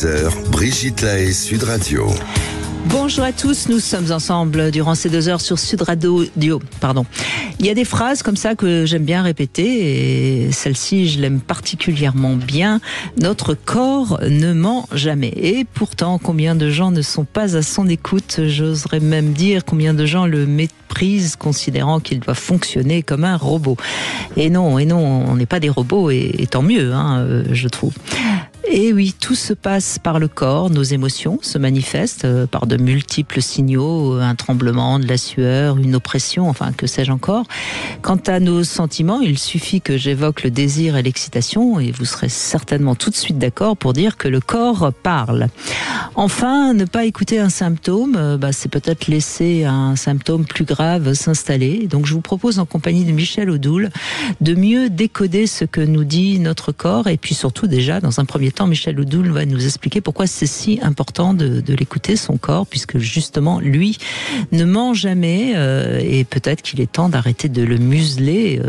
13h, Brigitte Lahaie, Sud Radio. Bonjour à tous, nous sommes ensemble durant ces 2 heures sur Sud Radio. Il y a des phrases comme ça que j'aime bien répéter et celle-ci je l'aime particulièrement bien. Notre corps ne ment jamais. Et pourtant, combien de gens ne sont pas à son écoute? J'oserais même dire combien de gens le méprisent considérant qu'il doit fonctionner comme un robot. Et non, on n'est pas des robots et tant mieux, je trouve. Et oui, tout se passe par le corps, nos émotions se manifestent par de multiples signaux, un tremblement, de la sueur, une oppression, enfin que sais-je encore. Quant à nos sentiments, il suffit que j'évoque le désir et l'excitation et vous serez certainement tout de suite d'accord pour dire que le corps parle. Enfin, ne pas écouter un symptôme, c'est peut-être laisser un symptôme plus grave s'installer. Donc je vous propose en compagnie de Michel Odoul de mieux décoder ce que nous dit notre corps et puis surtout déjà dans un premier temps, Michel Odoul va nous expliquer pourquoi c'est si important de l'écouter, son corps, puisque justement, lui ne ment jamais et peut-être qu'il est temps d'arrêter de le museler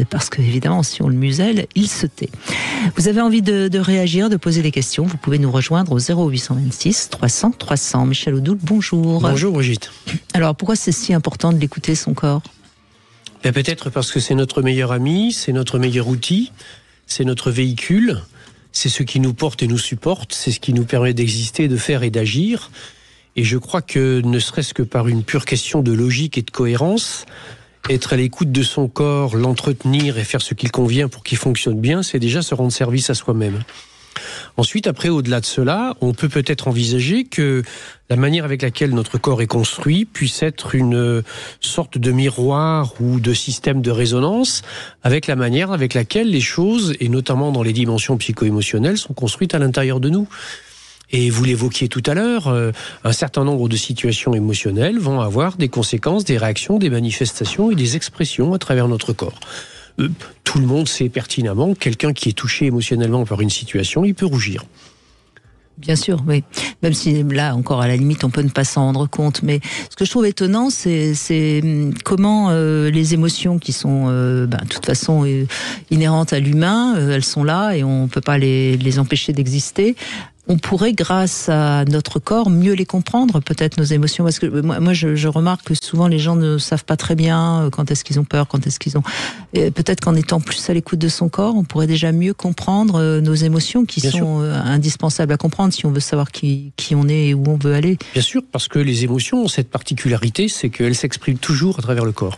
parce que, évidemment, si on le muselle, il se tait. Vous avez envie de réagir, de poser des questions, vous pouvez nous rejoindre au 0826 300 300. Michel Odoul, bonjour. Bonjour Brigitte. Alors, pourquoi c'est si important de l'écouter, son corps ? Peut-être parce que c'est notre meilleur ami, c'est notre meilleur outil, c'est notre véhicule. C'est ce qui nous porte et nous supporte, c'est ce qui nous permet d'exister, de faire et d'agir. Et je crois que, ne serait-ce que par une pure question de logique et de cohérence, être à l'écoute de son corps, l'entretenir et faire ce qu'il convient pour qu'il fonctionne bien, c'est déjà se rendre service à soi-même. Ensuite, après, au-delà de cela, on peut peut-être envisager que la manière avec laquelle notre corps est construit puisse être une sorte de miroir ou de système de résonance avec la manière avec laquelle les choses, et notamment dans les dimensions psycho-émotionnelles, sont construites à l'intérieur de nous. Et vous l'évoquiez tout à l'heure, un certain nombre de situations émotionnelles vont avoir des conséquences, des réactions, des manifestations et des expressions à travers notre corps. Tout le monde sait pertinemment que quelqu'un qui est touché émotionnellement par une situation, il peut rougir. Bien sûr, oui. Même si là, encore à la limite, on peut ne pas s'en rendre compte. Mais ce que je trouve étonnant, c'est comment les émotions qui sont, de toute façon, inhérentes à l'humain, elles sont là et on ne peut pas les empêcher d'exister. On pourrait, grâce à notre corps, mieux les comprendre, peut-être nos émotions. Parce que moi je remarque que souvent les gens ne savent pas très bien quand est-ce qu'ils ont peur, quand est-ce qu'ils ont... Et peut-être qu'en étant plus à l'écoute de son corps, on pourrait déjà mieux comprendre nos émotions qui sont indispensables à comprendre si on veut savoir qui on est et où on veut aller. Bien sûr, parce que les émotions ont cette particularité, c'est qu'elles s'expriment toujours à travers le corps.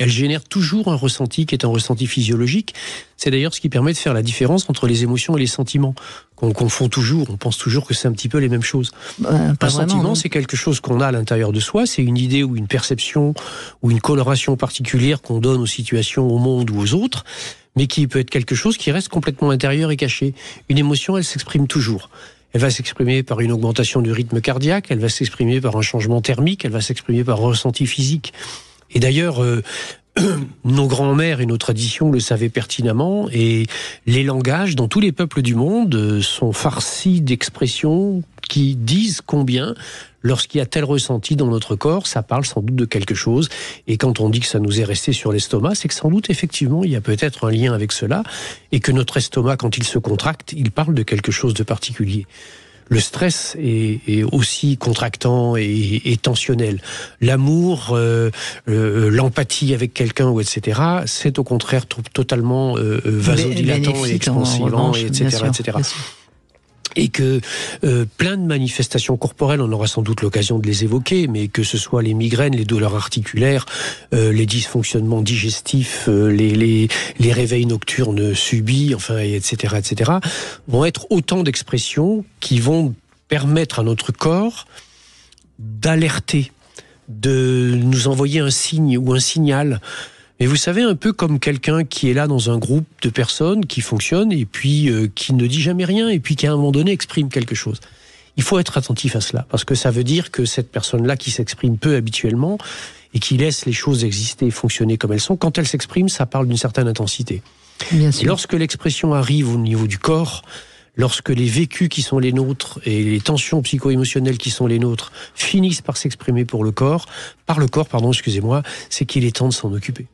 Elle génère toujours un ressenti qui est un ressenti physiologique. C'est d'ailleurs ce qui permet de faire la différence entre les émotions et les sentiments. Qu'on confond toujours, on pense toujours que c'est un petit peu les mêmes choses. Un sentiment, c'est quelque chose qu'on a à l'intérieur de soi, c'est une idée ou une perception ou une coloration particulière qu'on donne aux situations, au monde ou aux autres, mais qui peut être quelque chose qui reste complètement intérieur et caché. Une émotion, elle s'exprime toujours. Elle va s'exprimer par une augmentation du rythme cardiaque, elle va s'exprimer par un changement thermique, elle va s'exprimer par un ressenti physique. Et d'ailleurs, nos grands-mères et nos traditions le savaient pertinemment, et les langages dans tous les peuples du monde sont farcis d'expressions qui disent combien, lorsqu'il y a tel ressenti dans notre corps, ça parle sans doute de quelque chose. Et quand on dit que ça nous est resté sur l'estomac, c'est que sans doute, effectivement, il y a peut-être un lien avec cela, et que notre estomac, quand il se contracte, il parle de quelque chose de particulier. Le stress est aussi contractant et tensionnel. L'amour, l'empathie avec quelqu'un, etc., c'est au contraire totalement vasodilatant et expansivant, etc. Et que plein de manifestations corporelles, on aura sans doute l'occasion de les évoquer, mais que ce soit les migraines, les douleurs articulaires, les dysfonctionnements digestifs, les réveils nocturnes subis, etc., vont être autant d'expressions qui vont permettre à notre corps d'alerter, de nous envoyer un signe ou un signal. Mais vous savez, un peu comme quelqu'un qui est là dans un groupe de personnes qui fonctionne et puis qui ne dit jamais rien et puis qui à un moment donné exprime quelque chose. Il faut être attentif à cela parce que ça veut dire que cette personne-là qui s'exprime peu habituellement et qui laisse les choses exister et fonctionner comme elles sont, quand elle s'exprime, ça parle d'une certaine intensité. Bien sûr. Et lorsque l'expression arrive au niveau du corps, lorsque les vécus qui sont les nôtres et les tensions psycho-émotionnelles qui sont les nôtres finissent par s'exprimer par le corps, c'est qu'il est temps de s'en occuper.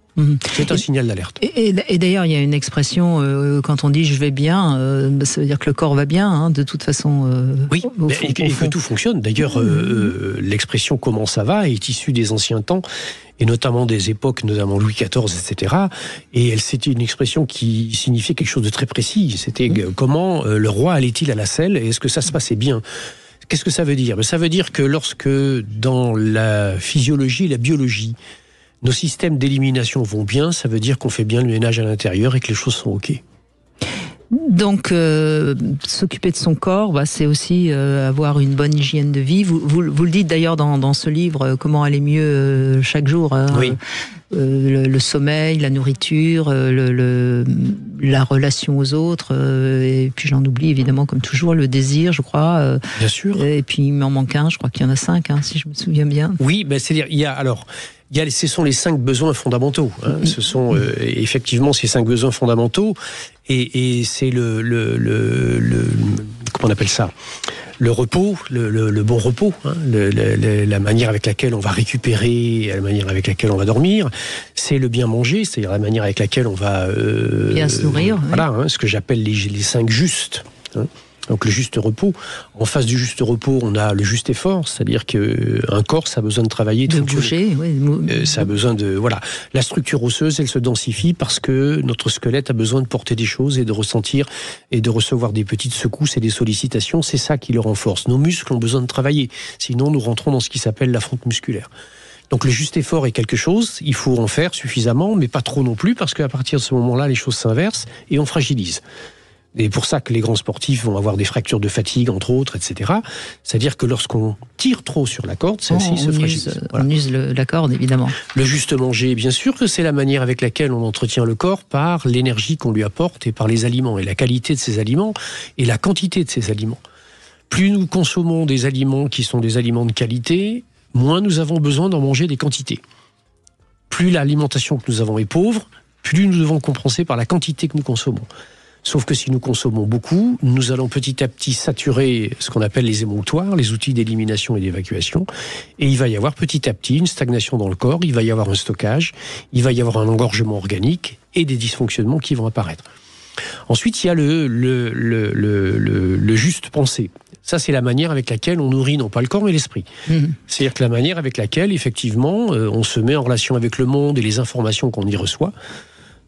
C'est un signal d'alerte. Et d'ailleurs, il y a une expression, quand on dit « je vais bien », ça veut dire que le corps va bien, hein, de toute façon. Oui, et que tout fonctionne. D'ailleurs, l'expression « comment ça va » est issue des anciens temps, et notamment des époques, notamment Louis XIV, etc. Et c'était une expression qui signifiait quelque chose de très précis. C'était comment le roi allait-il à la selle, et est-ce que ça se passait bien ? Qu'est-ce que ça veut dire ? Ça veut dire que lorsque, dans la physiologie et la biologie, nos systèmes d'élimination vont bien, ça veut dire qu'on fait bien le ménage à l'intérieur et que les choses sont OK. Donc, s'occuper de son corps, c'est aussi avoir une bonne hygiène de vie. Vous le dites d'ailleurs dans ce livre, comment aller mieux chaque jour. Hein, oui. Le sommeil, la nourriture, la relation aux autres, et puis j'en oublie évidemment comme toujours, le désir, je crois. Bien sûr. Et puis il m'en manque un, je crois qu'il y en a 5, si je me souviens bien. Oui, c'est-à-dire, ce sont les 5 besoins fondamentaux. Hein. Ce sont effectivement ces 5 besoins fondamentaux, et c'est comment on appelle ça ? Le repos, le bon repos, hein, la manière avec laquelle on va récupérer, la manière avec laquelle on va dormir, c'est le bien manger, c'est-à-dire la manière avec laquelle on va bien se nourrir. Voilà, hein, ce que j'appelle les 5 justes. Hein. Donc le juste repos. En face du juste repos, on a le juste effort, c'est-à-dire qu'un corps, ça a besoin de travailler, de bouger. Oui. Ça a besoin de La structure osseuse, elle se densifie parce que notre squelette a besoin de porter des choses et de ressentir et de recevoir des petites secousses et des sollicitations. C'est ça qui le renforce. Nos muscles ont besoin de travailler, sinon nous rentrons dans ce qui s'appelle la fonte musculaire. Donc le juste effort est quelque chose, il faut en faire suffisamment, mais pas trop non plus, parce qu'à partir de ce moment-là, les choses s'inversent et on fragilise. Et pour ça que les grands sportifs vont avoir des fractures de fatigue, entre autres, etc. C'est-à-dire que lorsqu'on tire trop sur la corde, celle-ci se fragilise. On use la corde, évidemment. Le juste manger, bien sûr que c'est la manière avec laquelle on entretient le corps par l'énergie qu'on lui apporte et par les aliments, et la qualité de ces aliments et la quantité de ces aliments. Plus nous consommons des aliments qui sont des aliments de qualité, moins nous avons besoin d'en manger des quantités. Plus l'alimentation que nous avons est pauvre, plus nous devons compenser par la quantité que nous consommons. Sauf que si nous consommons beaucoup, nous allons petit à petit saturer ce qu'on appelle les émonctoires, les outils d'élimination et d'évacuation, et il va y avoir petit à petit une stagnation dans le corps, il va y avoir un stockage, il va y avoir un engorgement organique et des dysfonctionnements qui vont apparaître. Ensuite, il y a le juste penser. Ça, c'est la manière avec laquelle on nourrit non pas le corps mais l'esprit. C'est-à-dire que la manière avec laquelle, effectivement, on se met en relation avec le monde et les informations qu'on y reçoit.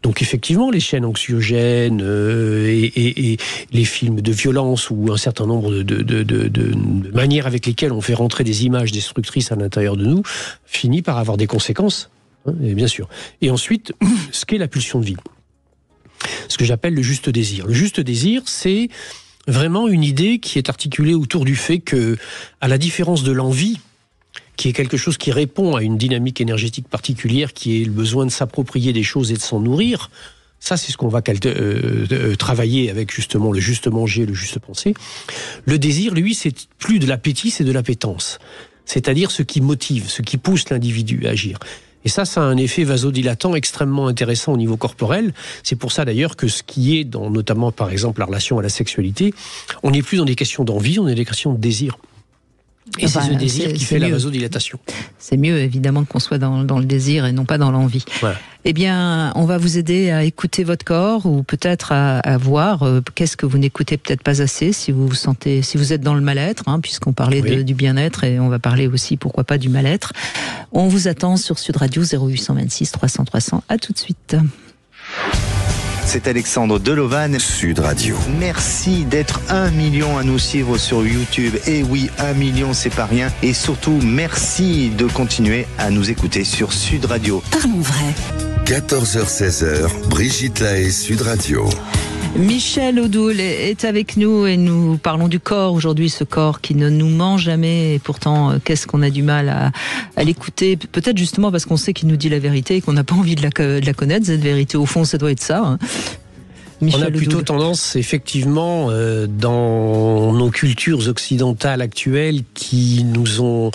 Donc effectivement, les chaînes anxiogènes et les films de violence ou un certain nombre de manières avec lesquelles on fait rentrer des images destructrices à l'intérieur de nous finit par avoir des conséquences, hein, et bien sûr. Et ensuite, ce qu'est la pulsion de vie, ce que j'appelle le juste désir. Le juste désir, c'est vraiment une idée qui est articulée autour du fait que, à la différence de l'envie, qui est quelque chose qui répond à une dynamique énergétique particulière, qui est le besoin de s'approprier des choses et de s'en nourrir. Ça, c'est ce qu'on va travailler avec justement le juste manger, le juste penser. Le désir, lui, c'est plus de l'appétit, c'est de l'appétence. C'est-à-dire ce qui motive, ce qui pousse l'individu à agir. Et ça a un effet vasodilatant extrêmement intéressant au niveau corporel. C'est pour ça d'ailleurs que ce qui est dans, notamment par exemple, la relation à la sexualité, on n'est plus dans des questions d'envie, on est dans des questions de désir. Et c'est ce désir qui fait la vasodilatation. C'est mieux, évidemment, qu'on soit dans le désir et non pas dans l'envie. Voilà. Eh bien, on va vous aider à écouter votre corps, ou peut-être à voir qu'est-ce que vous n'écoutez peut-être pas assez, si vous êtes dans le mal-être, puisqu'on parlait du bien-être, et on va parler aussi, pourquoi pas, du mal-être. On vous attend sur Sud Radio 0826 300 300. À tout de suite. C'est Alexandre Delovan. Sud Radio. Merci d'être 1 million à nous suivre sur YouTube. Et oui, 1 million, c'est pas rien. Et surtout, merci de continuer à nous écouter sur Sud Radio. Parlons vrai. 14h-16h, Brigitte Lahaie, Sud Radio. Michel Odoul est avec nous et nous parlons du corps aujourd'hui, ce corps qui ne nous ment jamais, et pourtant qu'est-ce qu'on a du mal à l'écouter, peut-être justement parce qu'on sait qu'il nous dit la vérité et qu'on n'a pas envie de la connaître, cette vérité. Au fond, ça doit être ça. Michel, on a plutôt tendance, effectivement, dans nos cultures occidentales actuelles, qui nous ont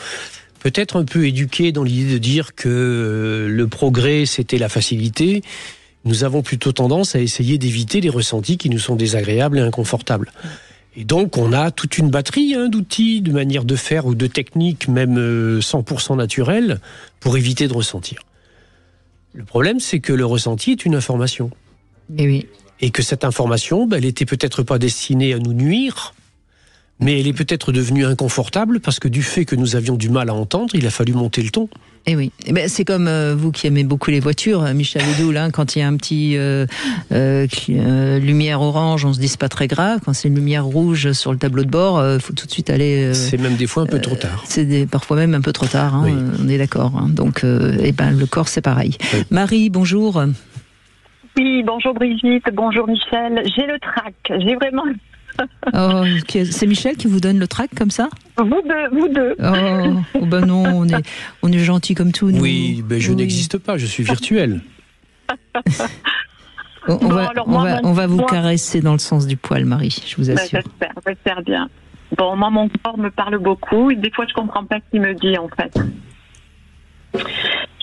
peut-être un peu éduqués dans l'idée de dire que le progrès, c'était la facilité. Nous avons plutôt tendance à essayer d'éviter les ressentis qui nous sont désagréables et inconfortables. Et donc, on a toute une batterie d'outils, de manières de faire ou de techniques, même 100% naturelles, pour éviter de ressentir. Le problème, c'est que le ressenti est une information. Et oui. Et que cette information, elle était peut-être pas destinée à nous nuire, mais elle est peut-être devenue inconfortable parce que du fait que nous avions du mal à entendre, il a fallu monter le ton. Et oui, c'est comme vous qui aimez beaucoup les voitures, Michel Edoul, quand il y a un petit lumière orange, on se dit c'est pas très grave. Quand c'est une lumière rouge sur le tableau de bord, faut tout de suite aller. C'est même des fois un peu trop tard. C'est parfois même un peu trop tard. Oui. On est d'accord. Donc, le corps c'est pareil. Oui. Marie, bonjour. Oui, bonjour Brigitte, bonjour Michel. J'ai le trac. J'ai vraiment. Oh, c'est Michel qui vous donne le trac comme ça ? Vous deux. Oh ben non, on est gentils comme tout. Nous. Oui, je n'existe pas, je suis virtuel. On va vous caresser dans le sens du poil, Marie, je vous assure. J'espère bien. Bon, moi, mon corps me parle beaucoup. Et des fois, je comprends pas ce qu'il me dit, en fait.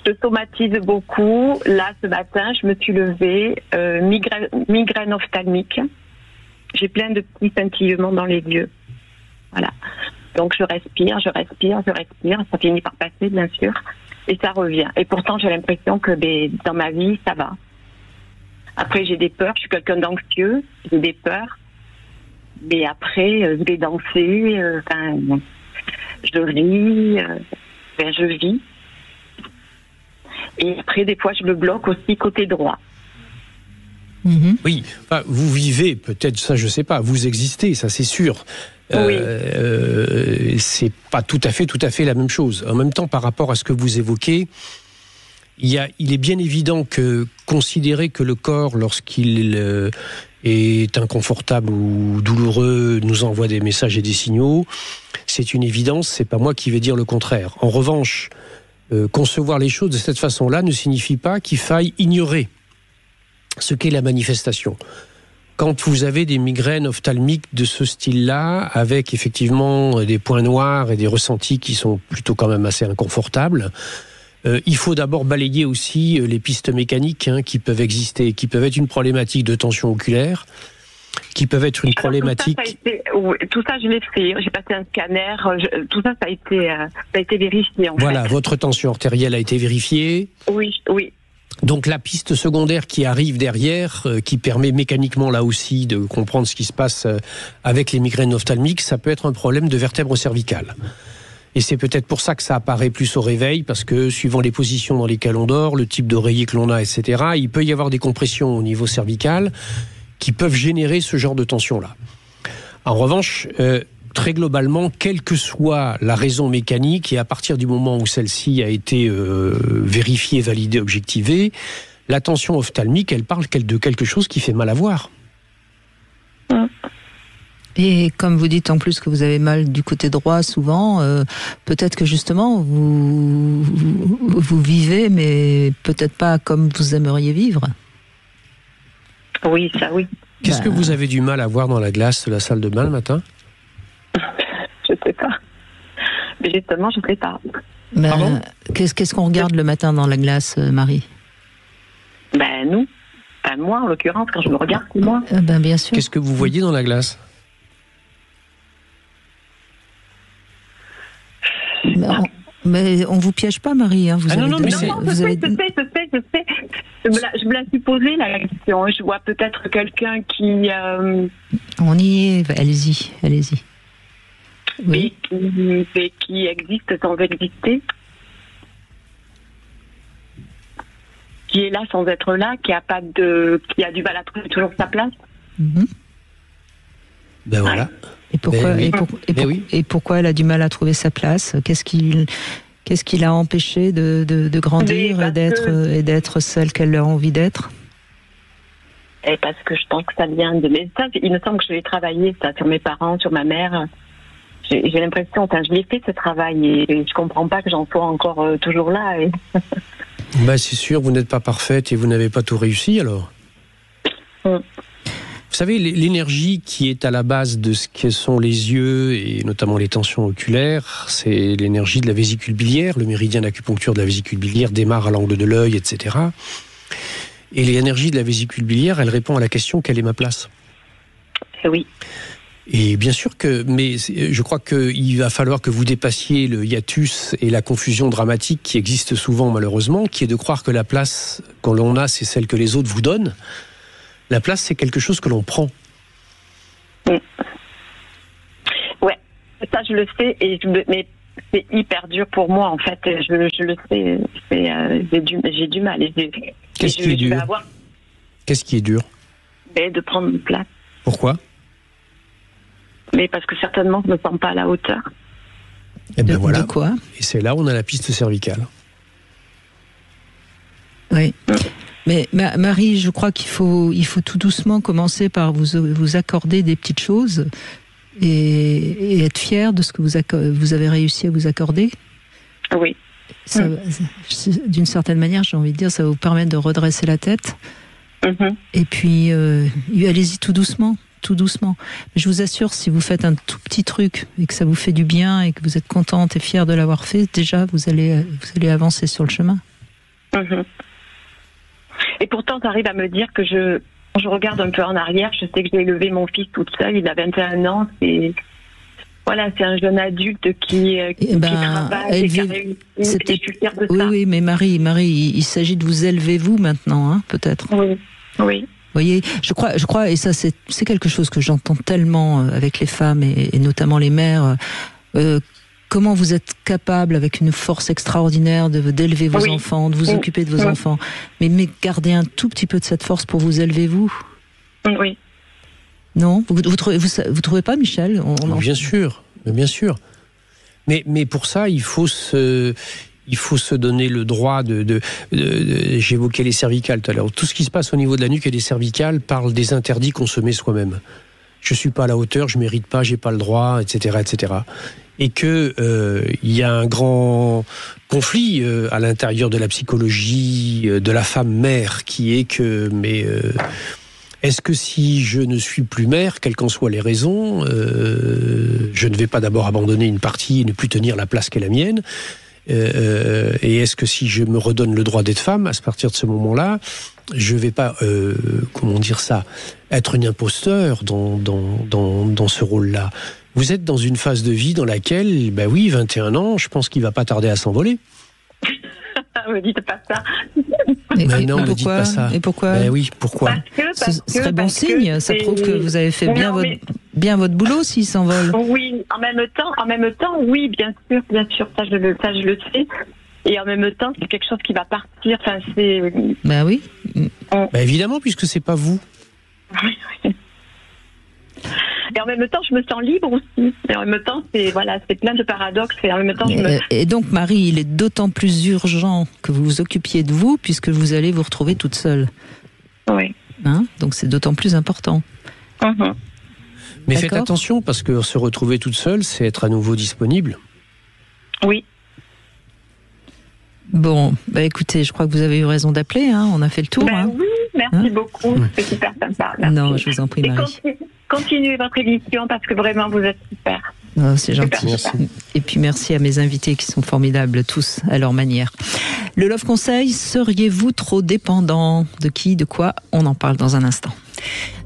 Je somatise beaucoup. Là, ce matin, je me suis levée, migraine ophtalmique. J'ai plein de petits scintillements dans les yeux. Voilà. Donc, je respire. Ça finit par passer, bien sûr. Et ça revient. Et pourtant, j'ai l'impression que dans ma vie, ça va. Après, j'ai des peurs. Je suis quelqu'un d'anxieux. J'ai des peurs. Mais après, je vais danser. Je ris. Je vis. Et après, des fois, je me bloque aussi côté droit. Mmh. Oui, vous vivez, peut-être, ça je sais pas, vous existez, ça c'est sûr. Oui. C'est pas tout à fait la même chose. En même temps, par rapport à ce que vous évoquez, il est bien évident que considérer que le corps, lorsqu'il est inconfortable ou douloureux, nous envoie des messages et des signaux, c'est une évidence, c'est pas moi qui vais dire le contraire. En revanche, concevoir les choses de cette façon-là ne signifie pas qu'il faille ignorer ce qu'est la manifestation. Quand vous avez des migraines ophtalmiques de ce style-là, avec effectivement des points noirs et des ressentis qui sont plutôt quand même assez inconfortables, il faut d'abord balayer aussi les pistes mécaniques qui peuvent exister, qui peuvent être une problématique de tension oculaire, qui peuvent être une problématique... Tout ça, je l'ai fait. J'ai passé un scanner. Tout ça, ça a été vérifié. Voilà, votre tension artérielle a été vérifiée. Oui. Donc la piste secondaire qui arrive derrière, qui permet mécaniquement là aussi de comprendre ce qui se passe avec les migraines ophtalmiques, ça peut être un problème de vertèbre cervicale. Et c'est peut-être pour ça que ça apparaît plus au réveil, parce que suivant les positions dans lesquelles on dort, le type d'oreiller que l'on a, etc., il peut y avoir des compressions au niveau cervical qui peuvent générer ce genre de tension-là. En revanche, très globalement, quelle que soit la raison mécanique, et à partir du moment où celle-ci a été vérifiée, validée, objectivée, la tension ophtalmique, elle parle de quelque chose qui fait mal à voir. Et comme vous dites en plus que vous avez mal du côté droit souvent, peut-être que justement vous vivez, mais peut-être pas comme vous aimeriez vivre. Oui, ça oui. Qu'est-ce que vous avez du mal à voir dans la glace de la salle de bain le matin ? Je sais pas. Mais justement, je sais pas. Pardon ? Qu'est-ce qu'on regarde le matin dans la glace, Marie ? Nous. Moi, en l'occurrence, quand je me regarde, c'est moi. Bien sûr. Qu'est-ce que vous voyez dans la glace ? Mais on vous piège pas, Marie. Vous avez Je sais. Je me la suis posée, la question. Je vois peut-être quelqu'un qui... On y est. Allez-y. Oui. Mais qui existe sans exister. Qui est là sans être là, qui a du mal à trouver toujours sa place. Mm-hmm. Ben voilà. Et pourquoi elle a du mal à trouver sa place ? Qu'est-ce qui l'a empêché de grandir et d'être celle qu'elle a envie d'être ? Et parce que je pense que ça vient de mes... Il me semble que je l'ai travaillé, ça, sur mes parents, sur ma mère. J'ai l'impression, je l'ai fait ce travail et je comprends pas que j'en sois encore toujours là. C'est sûr, vous n'êtes pas parfaite et vous n'avez pas tout réussi alors. Vous savez, l'énergie qui est à la base de ce que sont les yeux et notamment les tensions oculaires, c'est l'énergie de la vésicule biliaire. Le méridien d'acupuncture de la vésicule biliaire démarre à l'angle de l'œil, etc. Et l'énergie de la vésicule biliaire, elle répond à la question « quelle est ma place ?» Oui. Et bien sûr mais je crois qu'il va falloir que vous dépassiez le hiatus et la confusion dramatique qui existe souvent malheureusement, qui est de croire que la place que l'on a, c'est celle que les autres vous donnent. La place, c'est quelque chose que l'on prend. Ouais, ça je le sais, mais c'est hyper dur pour moi en fait. Je le sais, j'ai du mal. Qu'est-ce qui est dur ? Qu'est-ce qui est dur ? De prendre une place. Pourquoi ? Mais parce que certainement je ne me sens pas à la hauteur. Et ben voilà. De quoi ? Et c'est là où on a la piste cervicale. Oui. Mais Marie, je crois qu'il faut tout doucement commencer par vous accorder des petites choses et être fier de ce que vous avez réussi à vous accorder. Oui. Ça, d'une certaine manière, j'ai envie de dire, ça va vous permettre de redresser la tête. Et puis, allez-y tout doucement. Tout doucement. Mais je vous assure, si vous faites un tout petit truc et que ça vous fait du bien et que vous êtes contente et fière de l'avoir fait, déjà, vous allez avancer sur le chemin. Et pourtant, tu arrives à me dire que quand je regarde un peu en arrière, je sais que j'ai élevé mon fils toute seule, il a 21 ans, c'est un jeune adulte qui travaille et qui a réussi, et je suis fière de ça. Oui, mais Marie, il s'agit de vous élever vous maintenant, hein, peut-être. Oui. Vous voyez, je crois, et ça c'est quelque chose que j'entends tellement avec les femmes et notamment les mères, comment vous êtes capable avec une force extraordinaire d'élever vos enfants, de vous occuper de vos enfants, mais gardez un tout petit peu de cette force pour vous élever vous. Oui. Non, vous trouvez pas, Michel ? Bien sûr. Mais pour ça, il faut se donner le droit j'évoquais les cervicales tout à l'heure. Tout ce qui se passe au niveau de la nuque et des cervicales parle des interdits qu'on se met soi-même. Je suis pas à la hauteur, je mérite pas, j'ai pas le droit, etc., etc. Et que il y a un grand conflit à l'intérieur de la psychologie de la femme mère qui est que est-ce que si je ne suis plus mère, quelles qu'en soient les raisons, je ne vais pas d'abord abandonner une partie et ne plus tenir la place qui est la mienne ? Et est-ce que si je me redonne le droit d'être femme, à partir de ce moment-là, je ne vais pas, être une imposteur dans ce rôle-là ? Vous êtes dans une phase de vie dans laquelle, 21 ans, je pense qu'il ne va pas tarder à s'envoler. Me dites pas ça. Non, ne dites pas ça. Et pourquoi ? Oui, pourquoi ? Ce serait bon signe, ça prouve que vous avez fait bien votre boulot s'il s'envole. Oui, en même temps, oui, bien sûr, ça je le sais. Et en même temps, c'est quelque chose qui va partir. Enfin, c'est. Oui. Évidemment, puisque c'est pas vous. Oui. Et en même temps, je me sens libre aussi. Et en même temps, c'est plein de paradoxes. Et en même temps, et donc, Marie, il est d'autant plus urgent que vous vous occupiez de vous, puisque vous allez vous retrouver toute seule. Oui. Donc, c'est d'autant plus important. Mais faites attention, parce que se retrouver toute seule, c'est être à nouveau disponible. Oui. Bon, écoutez, je crois que vous avez eu raison d'appeler. On a fait le tour. Oui, merci beaucoup. C'est super sympa. Merci. Non, je vous en prie, Marie. Continuez votre émission parce que vraiment vous êtes super. C'est gentil. Merci. Et puis merci à mes invités qui sont formidables tous à leur manière. Le Love Conseil, seriez-vous trop dépendant ? De qui, de quoi ? On en parle dans un instant.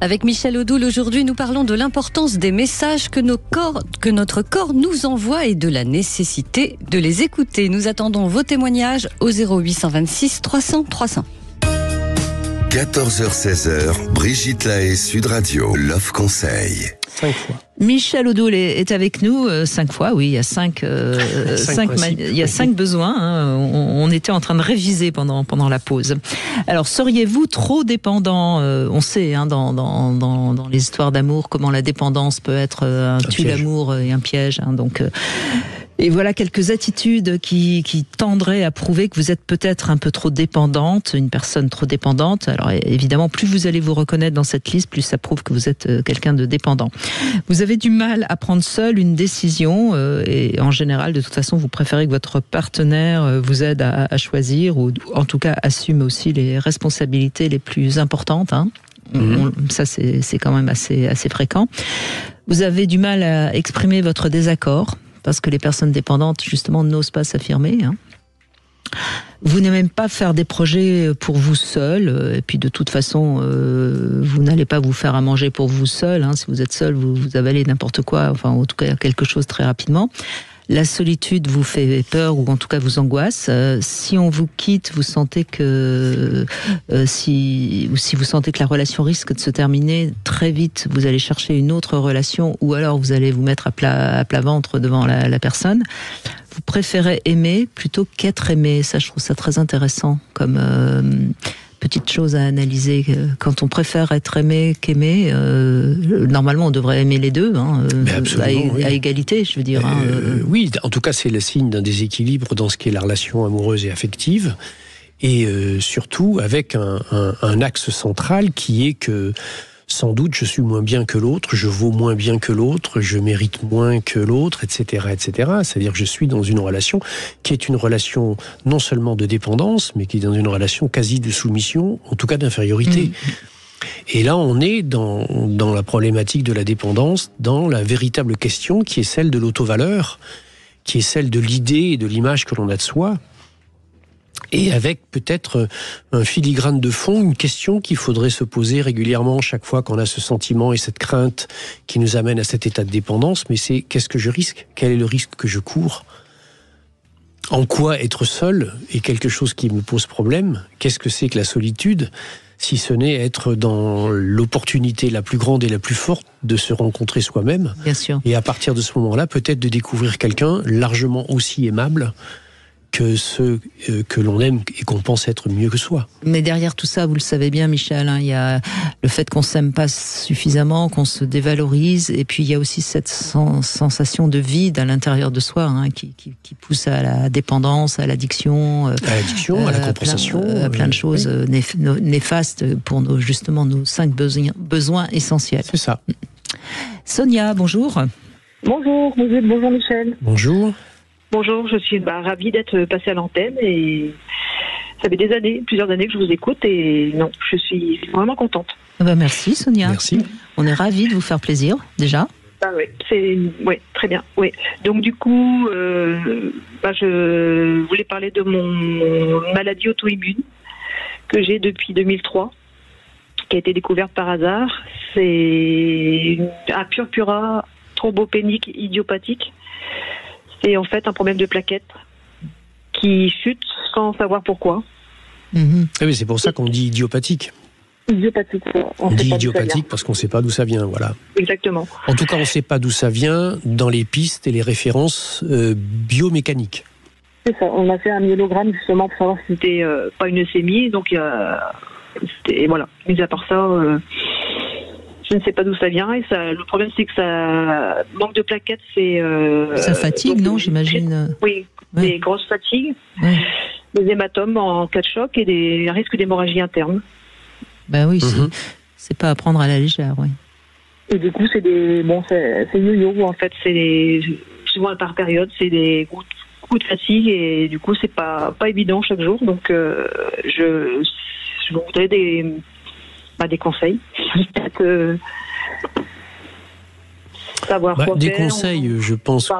Avec Michel Odoul, aujourd'hui, nous parlons de l'importance des messages que notre corps nous envoie et de la nécessité de les écouter. Nous attendons vos témoignages au 0826 300 300. 14h-16h, Brigitte Lahaie, Sud Radio, Love Conseil. 5 fois. Michel Odoul est avec nous 5 fois, oui, il y a 5 besoins. On était en train de réviser pendant la pause. Alors, seriez-vous trop dépendant ? On sait dans les histoires d'amour comment la dépendance peut être un tue d'amour et un piège. Et voilà quelques attitudes qui tendraient à prouver que vous êtes peut-être un peu trop dépendante, une personne trop dépendante. Alors évidemment, plus vous allez vous reconnaître dans cette liste, plus ça prouve que vous êtes quelqu'un de dépendant. Vous avez du mal à prendre seul une décision et en général, de toute façon, vous préférez que votre partenaire vous aide à choisir ou en tout cas assume aussi les responsabilités les plus importantes. Ça, c'est quand même assez fréquent. Vous avez du mal à exprimer votre désaccord parce que les personnes dépendantes, justement, n'osent pas s'affirmer. Vous n'aimez pas faire des projets pour vous seul, et puis de toute façon, vous n'allez pas vous faire à manger pour vous seul. Si vous êtes seul, vous avalez n'importe quoi, enfin en tout cas quelque chose très rapidement. La solitude vous fait peur ou en tout cas vous angoisse. Si on vous quitte, vous sentez que si vous sentez que la relation risque de se terminer très vite, vous allez chercher une autre relation ou alors vous allez vous mettre à plat ventre devant la personne. Vous préférez aimer plutôt qu'être aimé. Ça, je trouve ça très intéressant comme petite chose à analyser. Quand on préfère être aimé qu'aimer, normalement on devrait aimer les deux, à égalité, je veux dire. Oui, en tout cas c'est le signe d'un déséquilibre dans ce qu'est la relation amoureuse et affective, et surtout avec un axe central qui est que sans doute je suis moins bien que l'autre, je vaux moins bien que l'autre, je mérite moins que l'autre, etc., etc. C'est-à-dire que je suis dans une relation qui est une relation non seulement de dépendance, mais qui est dans une relation quasi de soumission, en tout cas d'infériorité. Et là, on est dans la problématique de la dépendance, dans la véritable question qui est celle de l'auto-valeur, qui est celle de l'idée et de l'image que l'on a de soi. Et avec peut-être un filigrane de fond, une question qu'il faudrait se poser régulièrement chaque fois qu'on a ce sentiment et cette crainte qui nous amène à cet état de dépendance, mais c'est qu'est-ce que je risque ? Quel est le risque que je cours ? En quoi être seul est quelque chose qui me pose problème ? Qu'est-ce que c'est que la solitude ? Si ce n'est être dans l'opportunité la plus grande et la plus forte de se rencontrer soi-même. Bien sûr. Et à partir de ce moment-là, peut-être de découvrir quelqu'un largement aussi aimable que ceux que l'on aime et qu'on pense être mieux que soi. Mais derrière tout ça, vous le savez bien, Michel, il y a le fait qu'on s'aime pas suffisamment, qu'on se dévalorise, et puis il y a aussi cette sensation de vide à l'intérieur de soi qui pousse à la dépendance, à l'addiction, à la compensation, plein de choses néfastes pour justement nos 5 besoins essentiels. C'est ça. Sonia, bonjour. Bonjour Michel. Bonjour. Bonjour, je suis ravie d'être passée à l'antenne et ça fait plusieurs années que je vous écoute et je suis vraiment contente. Merci Sonia. Merci. On est ravis de vous faire plaisir déjà. Oui, très bien. Oui. Donc du coup, je voulais parler de mon maladie auto-immune que j'ai depuis 2003, qui a été découverte par hasard. C'est un purpura thrombopénique idiopathique. C'est en fait un problème de plaquettes qui chute sans savoir pourquoi. Oui, c'est pour ça qu'on dit idiopathique. Idiopathique. On dit idiopathique parce qu'on ne sait pas d'où ça vient, voilà. Exactement. En tout cas, on ne sait pas d'où ça vient dans les pistes et les références biomécaniques. C'est ça. On a fait un myélogramme justement pour savoir si c'était pas une leucémie. Donc, voilà. Mis à part ça, je ne sais pas d'où ça vient. Et ça, le problème, c'est que ça manque de plaquettes. Ça fatigue, non, j'imagine. Oui, des grosses fatigues, des hématomes en cas de choc et des risques d'hémorragie interne. Ben oui, c'est pas à prendre à la légère, oui. Et du coup, c'est yo-yo, en fait. Souvent par période, c'est des coups de fatigue et du coup, c'est pas évident chaque jour. Donc, je voudrais des conseils. Savoir quoi des faire. Conseils, je pense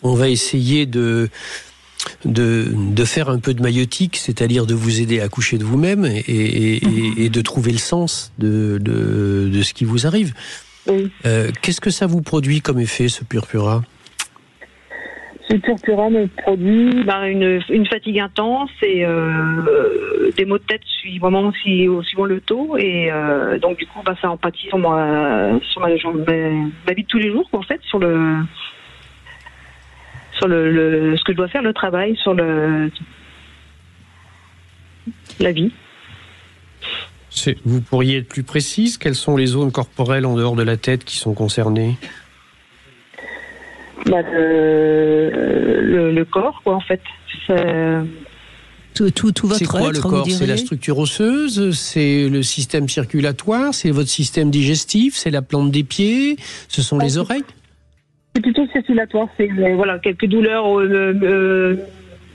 on va essayer de faire un peu de maïeutique, c'est-à-dire de vous aider à coucher de vous-même et de trouver le sens de ce qui vous arrive. Oui. Qu'est-ce que ça vous produit comme effet, ce purpura ? Ce purpura me produit une fatigue intense et des maux de tête suivant le taux et donc du coup ça empathie sur ma vie de tous les jours en fait, sur ce que je dois faire, le travail, sur la vie. Vous pourriez être plus précise ? Quelles sont les zones corporelles en dehors de la tête qui sont concernées ? Le corps, quoi, en fait. Tout votre c'est quoi être, le corps ? C'est la structure osseuse, c'est le système circulatoire, c'est votre système digestif, c'est la plante des pieds, ce sont les oreilles ? C'est plutôt circulatoire, c'est quelques douleurs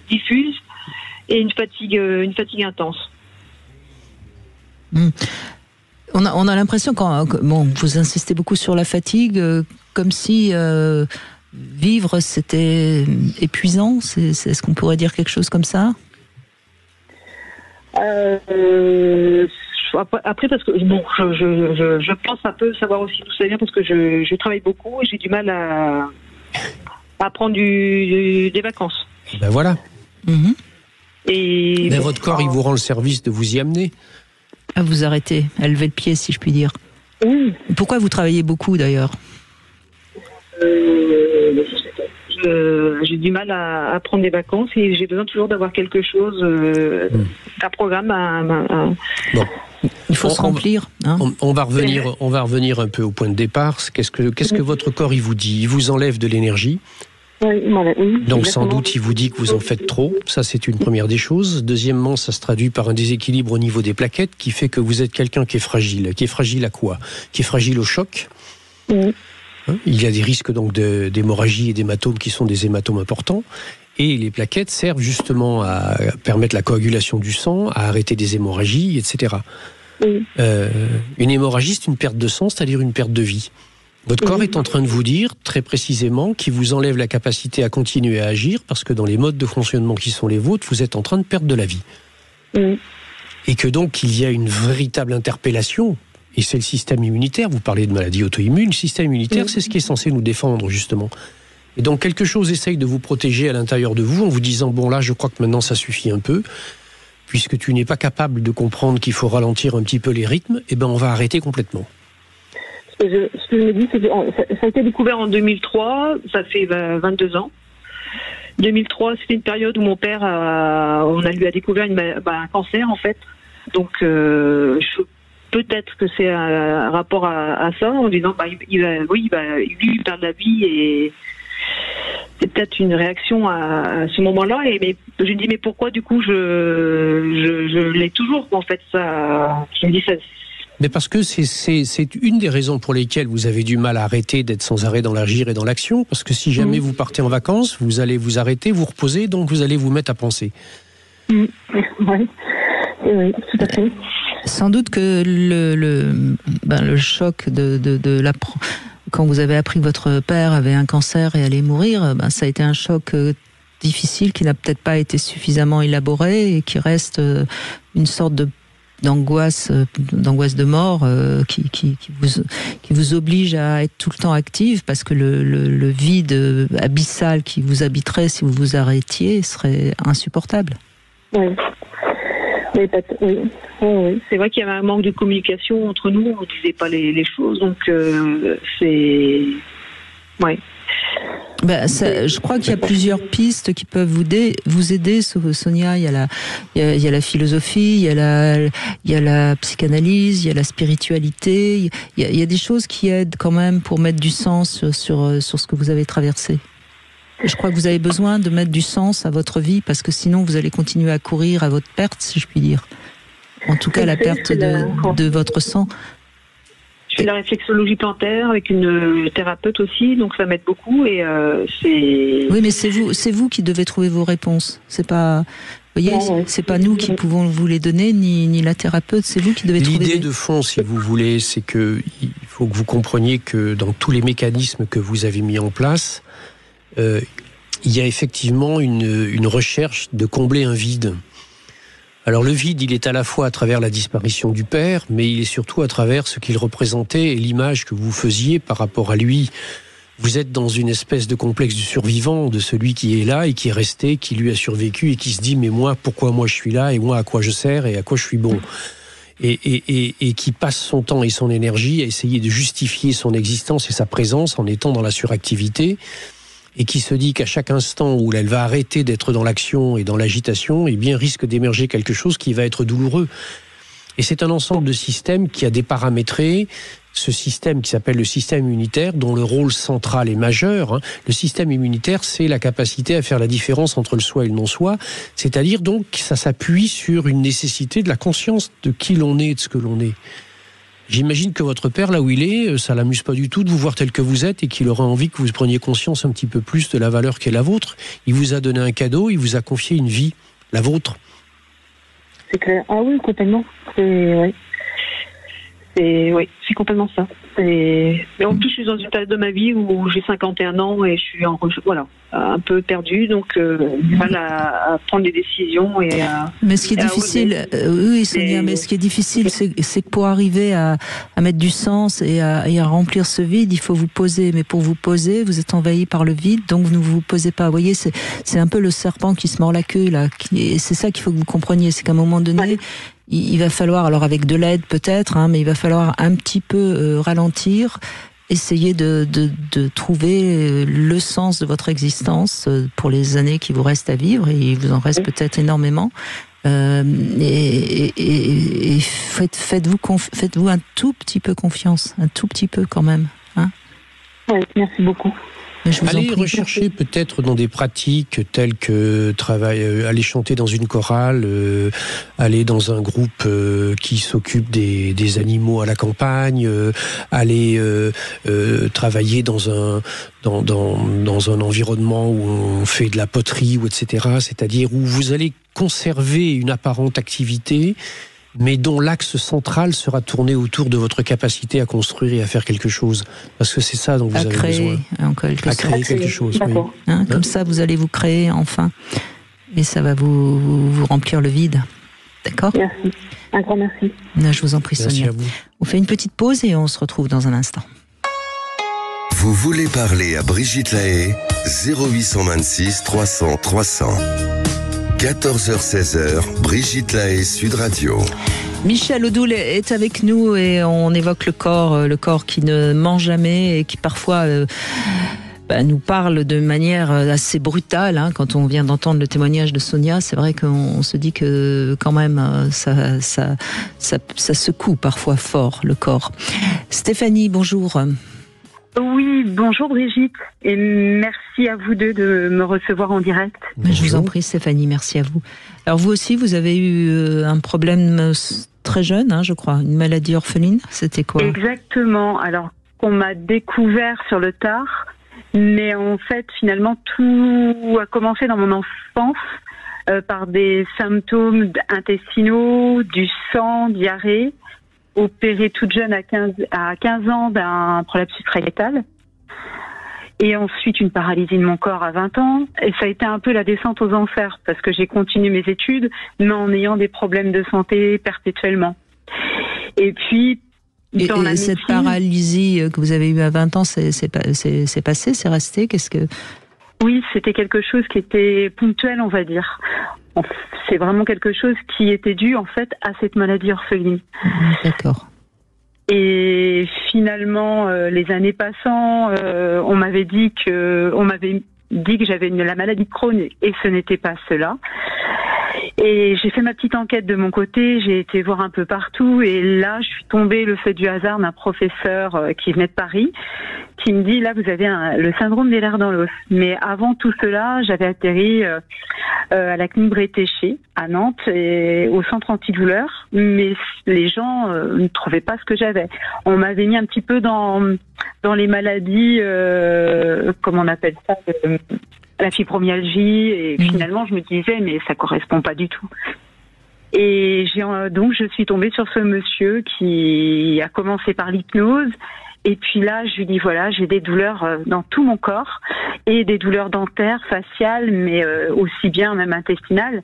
diffuses et une fatigue intense. On a l'impression vous insistez beaucoup sur la fatigue, comme si vivre, c'était épuisant. Est-ce qu'on pourrait dire quelque chose comme ça? Après, parce que bon, je pense un peu savoir aussi d'où ça vient, parce que je travaille beaucoup et j'ai du mal à prendre des vacances. Ben voilà. Mm-hmm. Mais votre corps, il vous rend le service de vous y amener. À vous arrêter, à lever le pied, si je puis dire. Oui. Pourquoi vous travaillez beaucoup, d'ailleurs? J'ai du mal à prendre des vacances et j'ai besoin toujours d'avoir quelque chose, un programme. Bon. Il faut se remplir. Hein. On va revenir un peu au point de départ. Qu'est-ce que votre corps il vous dit? Il vous enlève de l'énergie. Oui, donc sans doute il vous dit que vous en faites trop. Ça, c'est une première des choses. Deuxièmement, ça se traduit par un déséquilibre au niveau des plaquettes qui fait que vous êtes quelqu'un qui est fragile. Qui est fragile à quoi? Qui est fragile au choc. Oui. Il y a des risques donc d'hémorragie et d'hématomes qui sont des hématomes importants. Et les plaquettes servent justement à permettre la coagulation du sang, à arrêter des hémorragies, etc. Oui. Une hémorragie, c'est une perte de sang, c'est-à-dire une perte de vie. Votre corps est en train de vous dire, très précisément, qu'il vous enlève la capacité à continuer à agir, parce que dans les modes de fonctionnement qui sont les vôtres, vous êtes en train de perdre de la vie. Oui. Et que donc, il y a une véritable interpellation, et c'est le système immunitaire. Vous parlez de maladie auto-immune, le système immunitaire, c'est ce qui est censé nous défendre, justement. Et donc, quelque chose essaye de vous protéger à l'intérieur de vous, en vous disant, bon là, je crois que maintenant, ça suffit un peu, puisque tu n'es pas capable de comprendre qu'il faut ralentir un petit peu les rythmes, et ben on va arrêter complètement. Ce que je me dis, c'est que ça a été découvert en 2003, ça fait 22 ans. 2003, c'était une période où mon père, on lui a découvert un cancer, en fait. Donc, peut-être que c'est un rapport à ça, en disant, il perd la vie, et c'est peut-être une réaction à ce moment-là. Mais je me dis, mais pourquoi, du coup, je l'ai toujours, en fait, ça. Je me dis, ça. Mais parce que c'est une des raisons pour lesquelles vous avez du mal à arrêter d'être sans arrêt dans l'agir et dans l'action, parce que si jamais vous partez en vacances, vous allez vous arrêter, vous reposer, donc vous allez vous mettre à penser. Oui, tout à fait. Sans doute que le choc quand vous avez appris que votre père avait un cancer et allait mourir, ça a été un choc difficile qui n'a peut-être pas été suffisamment élaboré et qui reste une sorte d'angoisse de mort qui vous oblige à être tout le temps active, parce que le vide abyssal qui vous habiterait si vous vous arrêtiez serait insupportable. Oui. Oui. C'est vrai qu'il y avait un manque de communication entre nous, on ne disait pas les choses, donc c'est. Ouais. Je crois qu'il y a plusieurs pistes qui peuvent vous aider, Sonia. Il y a la philosophie, il y a la psychanalyse, il y a la spiritualité. Il y a des choses qui aident quand même pour mettre du sens sur ce que vous avez traversé. Je crois que vous avez besoin de mettre du sens à votre vie, parce que sinon vous allez continuer à courir à votre perte, si je puis dire. En tout cas, la perte de votre sang. Je fais la réflexologie plantaire avec une thérapeute aussi, donc ça m'aide beaucoup, et c'est. Oui, mais c'est vous qui devez trouver vos réponses. C'est pas, vous voyez, c'est pas nous qui pouvons vous les donner, ni la thérapeute. C'est vous qui devez trouver. L'idée de fond, si vous voulez, c'est que il faut que vous compreniez que dans tous les mécanismes que vous avez mis en place, il y a effectivement une recherche de combler un vide. Alors le vide, il est à la fois à travers la disparition du père, mais il est surtout à travers ce qu'il représentait et l'image que vous faisiez par rapport à lui. Vous êtes dans une espèce de complexe du survivant, de celui qui est là et qui est resté, qui lui a survécu et qui se dit, mais moi, pourquoi moi je suis là, et moi à quoi je sers et à quoi je suis bon, et qui passe son temps et son énergie à essayer de justifier son existence et sa présence en étant dans la suractivité, et qui se dit qu'à chaque instant où elle va arrêter d'être dans l'action et dans l'agitation, eh bien risque d'émerger quelque chose qui va être douloureux. Et c'est un ensemble de systèmes qui a déparamétré ce système qui s'appelle le système immunitaire, dont le rôle central est majeur. Le système immunitaire, c'est la capacité à faire la différence entre le soi et le non-soi, c'est-à-dire donc ça s'appuie sur une nécessité de la conscience de qui l'on est et de ce que l'on est. J'imagine que votre père, là où il est, ça l'amuse pas du tout de vous voir tel que vous êtes et qu'il aurait envie que vous preniez conscience un petit peu plus de la valeur qu'est la vôtre. Il vous a donné un cadeau, il vous a confié une vie, la vôtre. C'est clair. Ah oui, complètement. c'est complètement ça. Et en plus, je suis dans une période de ma vie où j'ai 51 ans et je suis un peu perdue, donc du mal à prendre des décisions et à... Mais ce qui est difficile, oui Sonia, mais ce qui est difficile, c'est que pour arriver à mettre du sens et à remplir ce vide, il faut vous poser. Mais pour vous poser, vous êtes envahi par le vide, donc vous ne vous posez pas. Vous voyez, c'est un peu le serpent qui se mord la queue, là. Et c'est ça qu'il faut que vous compreniez, c'est qu'à un moment donné, il va falloir, alors avec de l'aide peut-être, mais il va falloir un petit peu ralentir, essayer de trouver le sens de votre existence pour les années qui vous restent à vivre, et il vous en reste peut-être énormément. Et faites-vous un tout petit peu confiance, un tout petit peu quand même. Oui, merci beaucoup. Allez rechercher peut-être dans des pratiques telles que aller chanter dans une chorale, aller dans un groupe qui s'occupe des animaux à la campagne, aller travailler dans un environnement où on fait de la poterie, ou etc. C'est-à-dire où vous allez conserver une apparente activité, mais dont l'axe central sera tourné autour de votre capacité à construire et à faire quelque chose. Parce que c'est ça dont vous avez besoin. À créer quelque chose. Oui. Comme ça, vous allez vous créer enfin. Et ça va vous remplir le vide. D'accord ? Merci. Un grand merci. Je vous en prie, Sonia. Merci à vous. On fait une petite pause et on se retrouve dans un instant. Vous voulez parler à Brigitte Lahaie, 0826 300 300. 14h-16h, Brigitte Lahaie, Sud Radio. Michel Odoul est avec nous et on évoque le corps qui ne ment jamais et qui parfois nous parle de manière assez brutale. Quand on vient d'entendre le témoignage de Sonia, c'est vrai qu'on se dit que quand même ça secoue parfois fort le corps. Stéphanie, bonjour. Oui, bonjour Brigitte, et merci à vous deux de me recevoir en direct. Je vous en prie Stéphanie, merci à vous. Alors vous aussi, vous avez eu un problème très jeune, je crois, une maladie orpheline, c'était quoi ? Exactement, alors qu'on m'a découvert sur le tard, mais en fait finalement tout a commencé dans mon enfance par des symptômes intestinaux, du sang, diarrhée. Opérée toute jeune à 15 ans d'un prolapsus rectal. Et ensuite une paralysie de mon corps à 20 ans. Et ça a été un peu la descente aux enfers parce que j'ai continué mes études, mais en ayant des problèmes de santé perpétuellement. Et puis... Et cette paralysie que vous avez eue à 20 ans, c'est passé, c'est resté ? Oui, c'était quelque chose qui était ponctuel, on va dire. C'est vraiment quelque chose qui était dû en fait à cette maladie orpheline. D'accord. Et finalement, les années passant, on m'avait dit que j'avais la maladie de Crohn et ce n'était pas cela. Et j'ai fait ma petite enquête de mon côté, j'ai été voir un peu partout et là, je suis tombée le fait du hasard d'un professeur qui venait de Paris, qui me dit là vous avez le syndrome des lers dans l'os. Mais avant tout cela, j'avais atterri à la clinique Bretéché à Nantes et au centre antidouleur, mais les gens ne trouvaient pas ce que j'avais. On m'avait mis un petit peu dans les maladies, comment on appelle ça, la fibromyalgie, et finalement je me disais mais ça correspond pas du tout. Et donc je suis tombée sur ce monsieur qui a commencé par l'hypnose. Et puis là, je lui dis voilà, j'ai des douleurs dans tout mon corps et des douleurs dentaires, faciales, mais aussi bien même intestinales.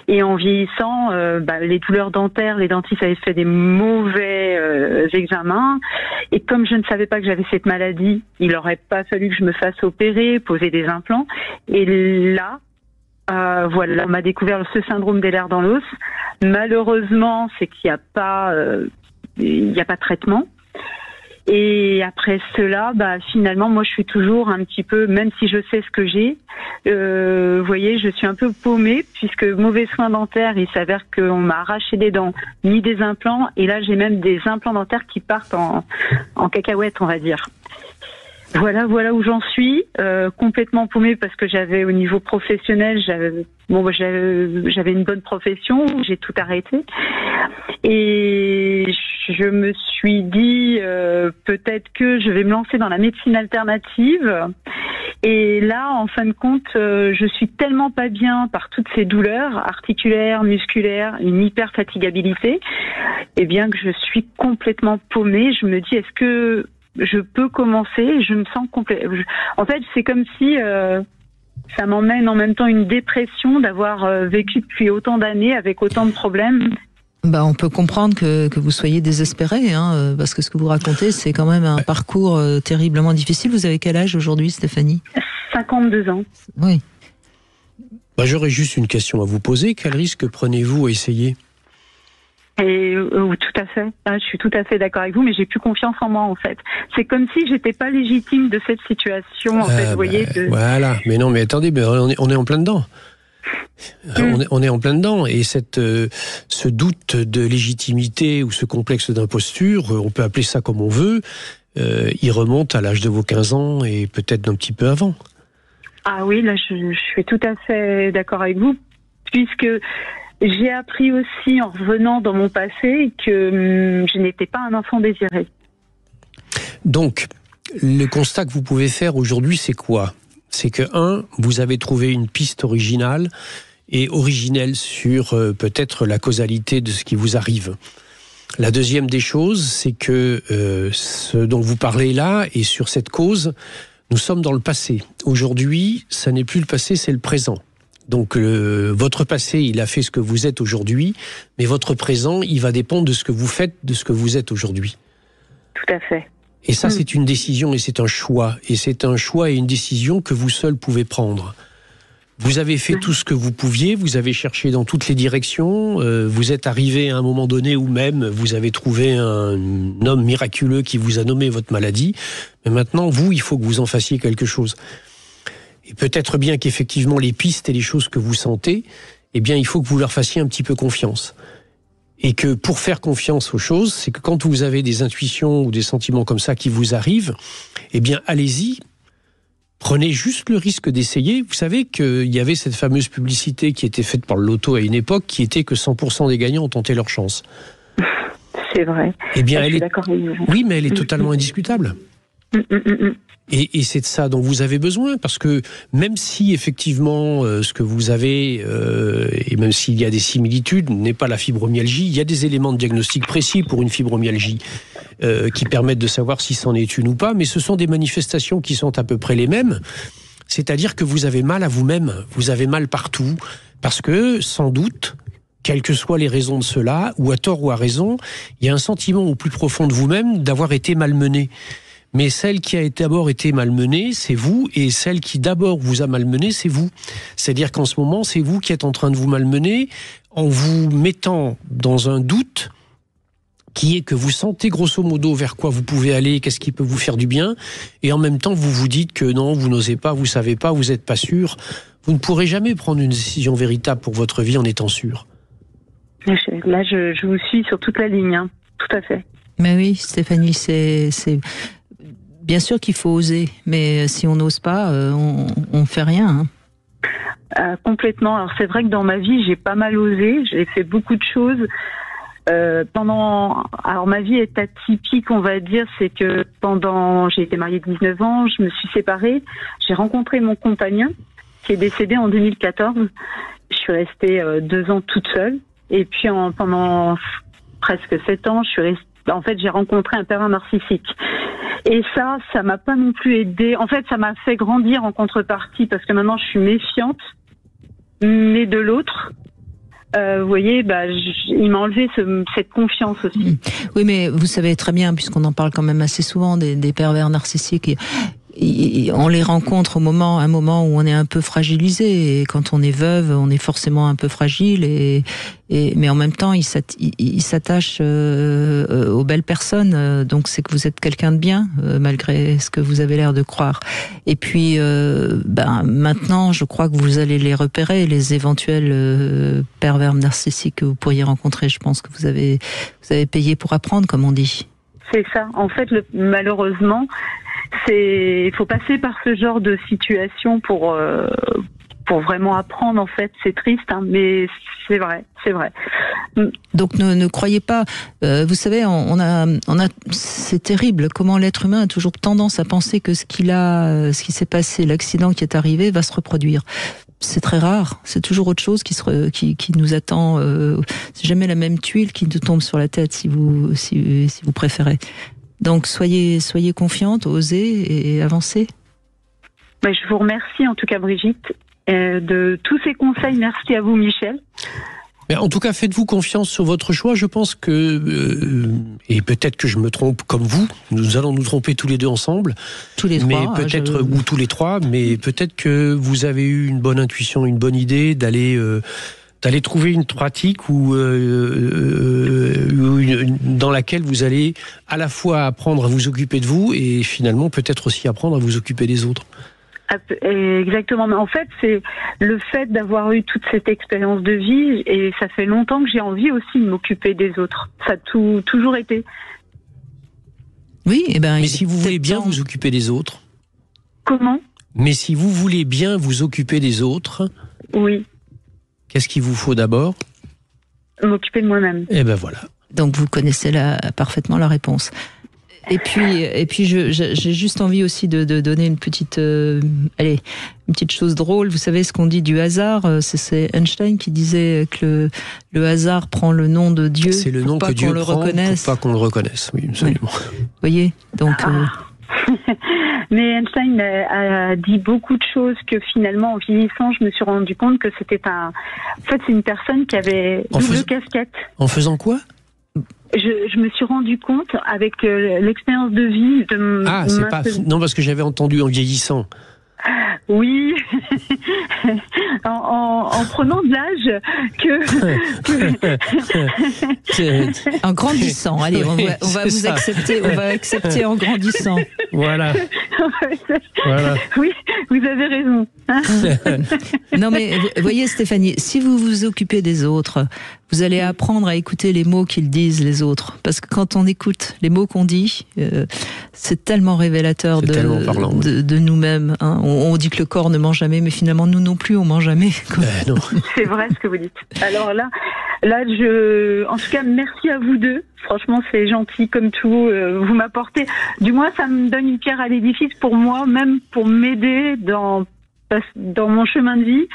Et en vieillissant, les douleurs dentaires, les dentistes avaient fait des mauvais examens. Et comme je ne savais pas que j'avais cette maladie, il n'aurait pas fallu que je me fasse opérer, poser des implants. Et là, on m'a découvert ce syndrome des lers dans l'os. Malheureusement, c'est qu'il n'y a pas de traitement. Et après cela, finalement, moi, je suis toujours un petit peu, même si je sais ce que j'ai, vous voyez, je suis un peu paumée, puisque mauvais soins dentaires, il s'avère qu'on m'a arraché des dents, mis des implants, et là, j'ai même des implants dentaires qui partent en cacahuète, on va dire. Voilà où j'en suis, complètement paumée parce que j'avais au niveau professionnel, j'avais une bonne profession, j'ai tout arrêté et je me suis dit peut-être que je vais me lancer dans la médecine alternative Et là, en fin de compte, je suis tellement pas bien par toutes ces douleurs articulaires, musculaires, une hyper-fatigabilité, et bien que je suis complètement paumée. Je me dis, est-ce que je peux commencer? Je me sens En fait, c'est comme si ça m'emmène en même temps une dépression d'avoir vécu depuis autant d'années avec autant de problèmes. On peut comprendre que vous soyez désespéré, parce que ce que vous racontez, c'est quand même un parcours terriblement difficile. Vous avez quel âge aujourd'hui, Stéphanie? 52 ans. Oui. J'aurais juste une question à vous poser. Quel risque prenez-vous à essayer? Tout à fait. Je suis tout à fait d'accord avec vous, mais j'ai plus confiance en moi, en fait. C'est comme si j'étais pas légitime de cette situation, en fait, vous voyez. Voilà. Mais non, mais attendez, on est en plein dedans. On est en plein dedans, et ce doute de légitimité ou ce complexe d'imposture, on peut appeler ça comme on veut, il remonte à l'âge de vos 15 ans et peut-être un petit peu avant. Ah oui, là je suis tout à fait d'accord avec vous, puisque j'ai appris aussi en revenant dans mon passé que je n'étais pas un enfant désiré. Donc, le constat que vous pouvez faire aujourd'hui, c'est quoi ? C'est que, vous avez trouvé une piste originale et originelle sur peut-être la causalité de ce qui vous arrive. La deuxième des choses, c'est que ce dont vous parlez là, et sur cette cause, nous sommes dans le passé. Aujourd'hui, ça n'est plus le passé, c'est le présent. Donc votre passé, il a fait ce que vous êtes aujourd'hui, mais votre présent, il va dépendre de ce que vous faites, de ce que vous êtes aujourd'hui. Tout à fait. Et ça, c'est une décision et c'est un choix. Et c'est un choix et une décision que vous seul pouvez prendre. Vous avez fait tout ce que vous pouviez, vous avez cherché dans toutes les directions, vous êtes arrivé à un moment donné où même vous avez trouvé un homme miraculeux qui vous a nommé votre maladie. Mais maintenant, vous, il faut que vous en fassiez quelque chose. Et peut-être bien qu'effectivement, les pistes et les choses que vous sentez, eh bien, il faut que vous leur fassiez un petit peu confiance. Et que pour faire confiance aux choses, c'est que quand vous avez des intuitions ou des sentiments comme ça qui vous arrivent, eh bien, allez-y, prenez juste le risque d'essayer. Vous savez qu'il y avait cette fameuse publicité qui était faite par le loto à une époque, qui était que 100% des gagnants ont tenté leur chance. C'est vrai. Eh bien, oui, mais elle est totalement indiscutable. Et c'est de ça dont vous avez besoin, parce que même si effectivement ce que vous avez, et même s'il y a des similitudes, n'est pas la fibromyalgie, il y a des éléments de diagnostic précis pour une fibromyalgie qui permettent de savoir si c'en est une ou pas, mais ce sont des manifestations qui sont à peu près les mêmes, c'est-à-dire que vous avez mal à vous-même, vous avez mal partout, parce que sans doute, quelles que soient les raisons de cela, ou à tort ou à raison, il y a un sentiment au plus profond de vous-même d'avoir été malmené. Mais celle qui a d'abord été malmenée, c'est vous, et celle qui d'abord vous a malmené, c'est vous. C'est-à-dire qu'en ce moment, c'est vous qui êtes en train de vous malmener en vous mettant dans un doute qui est que vous sentez grosso modo vers quoi vous pouvez aller, qu'est-ce qui peut vous faire du bien, et en même temps, vous vous dites que non, vous n'osez pas, vous savez pas, vous n'êtes pas sûr. Vous ne pourrez jamais prendre une décision véritable pour votre vie en étant sûr. Là, je vous suis sur toute la ligne, hein. Tout à fait. Mais oui, Stéphanie, c'est... Bien sûr qu'il faut oser, mais si on n'ose pas, on fait rien. Complètement. Alors c'est vrai que dans ma vie, j'ai pas mal osé. J'ai fait beaucoup de choses. Alors ma vie est atypique, on va dire. C'est que j'ai été mariée 19 ans, je me suis séparée. J'ai rencontré mon compagnon qui est décédé en 2014. Je suis restée 2 ans toute seule. Et puis pendant presque 7 ans, j'ai rencontré un pervers narcissique. Et ça m'a pas non plus aidé. En fait, ça m'a fait grandir en contrepartie parce que maintenant je suis méfiante, mais de l'autre. Vous voyez, il m'a enlevé cette confiance aussi. Oui, mais vous savez très bien, puisqu'on en parle quand même assez souvent des pervers narcissiques. On les rencontre un moment où on est un peu fragilisé. Et quand on est veuve, on est forcément un peu fragile. Mais en même temps, ils s'attachent aux belles personnes. Donc c'est que vous êtes quelqu'un de bien, malgré ce que vous avez l'air de croire. Et puis, maintenant, je crois que vous allez les repérer, les éventuels pervers narcissiques que vous pourriez rencontrer. Je pense que vous avez payé pour apprendre, comme on dit. C'est ça. En fait, malheureusement, il faut passer par ce genre de situation pour pour vraiment apprendre, en fait. C'est triste, hein, mais c'est vrai. Donc ne croyez pas. Vous savez, c'est terrible. Comment l'être humain a toujours tendance à penser que ce qui s'est passé, l'accident qui est arrivé, va se reproduire. C'est très rare. C'est toujours autre chose qui nous attend. C'est jamais la même tuile qui nous tombe sur la tête, si vous préférez. Donc soyez confiante, osez et avancez. Je vous remercie en tout cas, Brigitte, de tous ces conseils. Merci à vous, Michel. Mais en tout cas, faites-vous confiance sur votre choix. Je pense que, et peut-être que je me trompe comme vous, nous allons nous tromper tous les deux ensemble. Tous les trois. Mais peut-être, ou tous les trois, mais peut-être que vous avez eu une bonne intuition, une bonne idée d'aller trouver une pratique dans laquelle vous allez à la fois apprendre à vous occuper de vous et finalement peut-être aussi apprendre à vous occuper des autres. Exactement, mais en fait c'est le fait d'avoir eu toute cette expérience de vie, et ça fait longtemps que j'ai envie aussi de m'occuper des autres. Ça a toujours été. Oui, mais si vous voulez bien vous occuper des autres. Comment ? Mais si vous voulez bien vous occuper des autres. Oui. Qu'est-ce qu'il vous faut d'abord ? M'occuper de moi-même. Et ben voilà. Donc vous connaissez parfaitement la réponse. Et puis j'ai juste envie aussi de donner une petite chose drôle. Vous savez ce qu'on dit du hasard, c'est Einstein qui disait que le hasard prend le nom de Dieu. C'est le nom que Dieu prend pour pas qu'on le reconnaisse. Oui, absolument. Oui. Vous voyez, donc. Mais Einstein a dit beaucoup de choses que finalement, en vieillissant, je me suis rendu compte que c'était c'est une personne qui avait double casquette. En faisant quoi ? Je me suis rendu compte avec l'expérience de vie de non, parce que j'avais entendu en vieillissant. Oui, en prenant de l'âge en grandissant. Allez, on va vous accepter. On va accepter en grandissant. Voilà. Oui, vous avez raison. Non, mais vous voyez, Stéphanie, si vous vous occupez des autres, vous allez apprendre à écouter les mots qu'ils disent, les autres. Parce que quand on écoute les mots qu'on dit, c'est tellement révélateur de nous-mêmes. Hein. On dit que le corps ne ment jamais, mais finalement, nous non plus, on ment jamais. Non. C'est vrai ce que vous dites. Alors là, en tout cas, merci à vous deux. Franchement, c'est gentil comme tout. Vous m'apportez, du moins, ça me donne une pierre à l'édifice pour moi, même pour m'aider dans mon chemin de vie.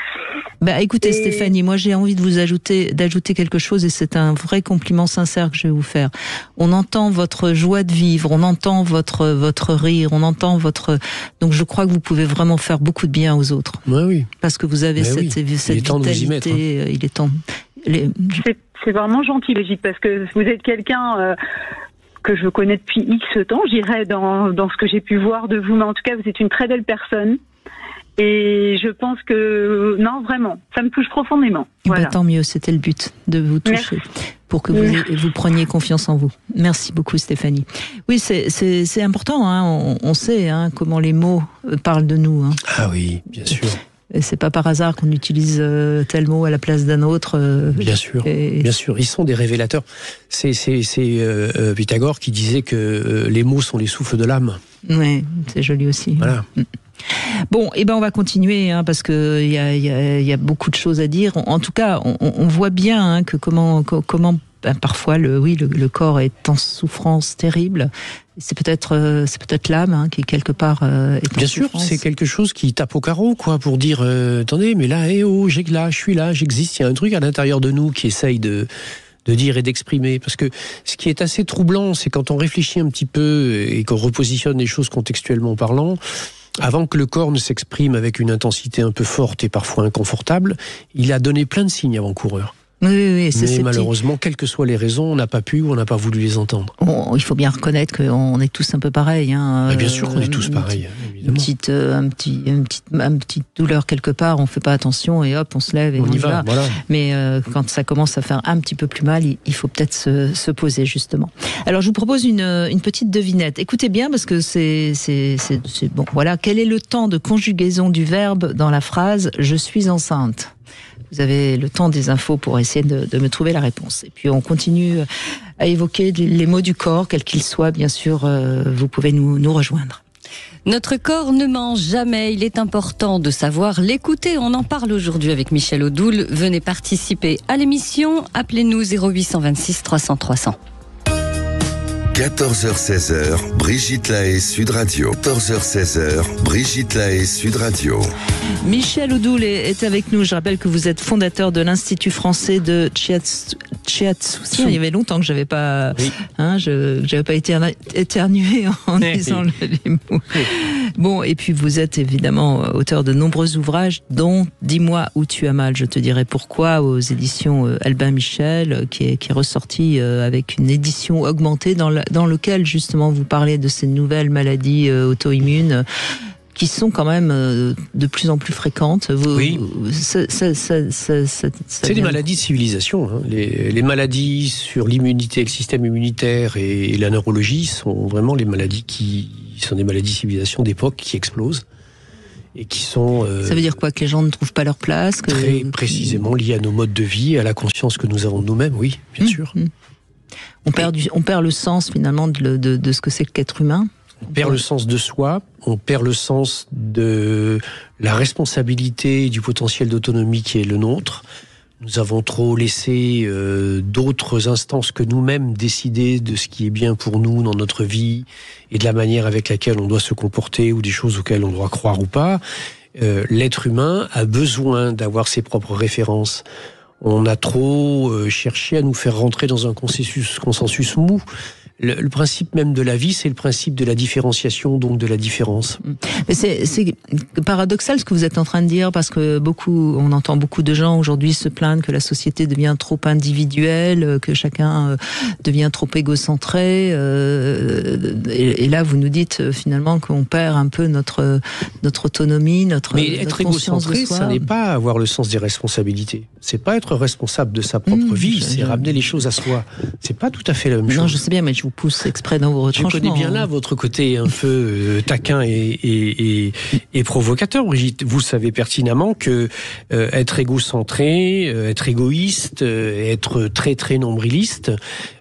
Écoutez, Stéphanie, moi j'ai envie d'ajouter quelque chose, et c'est un vrai compliment sincère que je vais vous faire. On entend votre joie de vivre, on entend votre rire, on entend donc je crois que vous pouvez vraiment faire beaucoup de bien aux autres. Oui. Parce que vous avez cette vitalité. Il est temps de vous y mettre. Il est temps. C'est vraiment gentil, Brigitte, parce que vous êtes quelqu'un que je connais depuis X temps, j'irais dans ce que j'ai pu voir de vous, mais en tout cas, vous êtes une très belle personne. Et je pense que, non, vraiment, ça me touche profondément. Voilà. Tant mieux, c'était le but, de vous toucher. Merci. Pour que vous preniez confiance en vous. Merci beaucoup, Stéphanie. Oui, c'est important, hein. On sait comment les mots parlent de nous. Hein. Ah oui, bien sûr. Et c'est pas par hasard qu'on utilise tel mot à la place d'un autre. Bien sûr, bien sûr. Ils sont des révélateurs. C'est Pythagore qui disait que les mots sont les souffles de l'âme. Oui, c'est joli aussi. Voilà. Bon, on va continuer, parce que il y a beaucoup de choses à dire. En tout cas, on voit bien que comment parfois le corps est en souffrance terrible. C'est peut-être l'âme qui quelque part est en bien sûr, souffrance. c'est quelque chose qui tape au carreau, pour dire attendez, mais là, je suis là, j'existe. Il y a un truc à l'intérieur de nous qui essaye de dire et d'exprimer. Parce que ce qui est assez troublant, c'est quand on réfléchit un petit peu et qu'on repositionne les choses contextuellement parlant. Avant que le corps ne s'exprime avec une intensité un peu forte et parfois inconfortable, il a donné plein de signes avant-coureurs. Oui, mais malheureusement, quelles que soient les raisons, on n'a pas pu ou on n'a pas voulu les entendre. Il faut bien reconnaître qu'on est tous un peu pareils. Bien sûr qu'on est tous pareils, évidemment. Une petite douleur quelque part, on ne fait pas attention et hop, on se lève et on y va. Voilà. Mais quand ça commence à faire un petit peu plus mal, il faut peut-être se poser justement. Alors je vous propose une petite devinette. Écoutez bien parce que c'est bon. Voilà, quel est le temps de conjugaison du verbe dans la phrase « je suis enceinte » ? Vous avez le temps des infos pour essayer de me trouver la réponse. Et puis on continue à évoquer les mots du corps, quels qu'ils soient, bien sûr, vous pouvez nous rejoindre. Notre corps ne ment jamais, il est important de savoir l'écouter. On en parle aujourd'hui avec Michel Odoul. Venez participer à l'émission, appelez-nous 0826 300 300. 14h-16h, Brigitte Lahaie, Sud Radio. 14h-16h, Brigitte Lahaie, Sud Radio. Michel Odoul est avec nous. Je rappelle que vous êtes fondateur de l'Institut français de Shiatsu. Il y avait longtemps que j'avais pas, j'avais pas éternué en disant les mots. Oui. Bon, et puis vous êtes évidemment auteur de nombreux ouvrages, dont Dis-moi où tu as mal, je te dirai pourquoi, aux éditions Albin Michel, qui est ressorti avec une édition augmentée dans lequel justement vous parlez de ces nouvelles maladies auto-immunes qui sont quand même de plus en plus fréquentes. C'est des maladies de civilisation. Hein. Les maladies sur l'immunité, le système immunitaire et la neurologie sont vraiment les maladies qui sont des maladies de civilisation d'époque qui explosent. Et qui sont... ça veut dire quoi? Que les gens ne trouvent pas leur place? Très précisément liés à nos modes de vie, à la conscience que nous avons de nous-mêmes, oui, bien sûr. On perd le sens finalement de ce que c'est qu'être humain. On perd le sens de soi, on perd le sens de la responsabilité et du potentiel d'autonomie qui est le nôtre. Nous avons trop laissé d'autres instances que nous-mêmes décider de ce qui est bien pour nous dans notre vie et de la manière avec laquelle on doit se comporter ou des choses auxquelles on doit croire ou pas. L'être humain a besoin d'avoir ses propres références. On a trop cherché à nous faire rentrer dans un consensus mou. Le principe même de la vie, c'est le principe de la différenciation, donc de la différence. Mais c'est paradoxal ce que vous êtes en train de dire, parce que on entend beaucoup de gens aujourd'hui se plaindre que la société devient trop individuelle, que chacun devient trop égocentré. Et là, vous nous dites finalement qu'on perd un peu notre autonomie, notre conscience de soi. Mais être égocentré, ça n'est pas avoir le sens des responsabilités. C'est pas être responsable de sa propre vie, c'est ramener les choses à soi. C'est pas tout à fait la même chose. Non, je sais bien, mais je vous pousse exprès dans vos retranchements. Je connais bien là votre côté un peu taquin et provocateur, Brigitte. Vous savez pertinemment que être égocentré, être égoïste, être très très nombriliste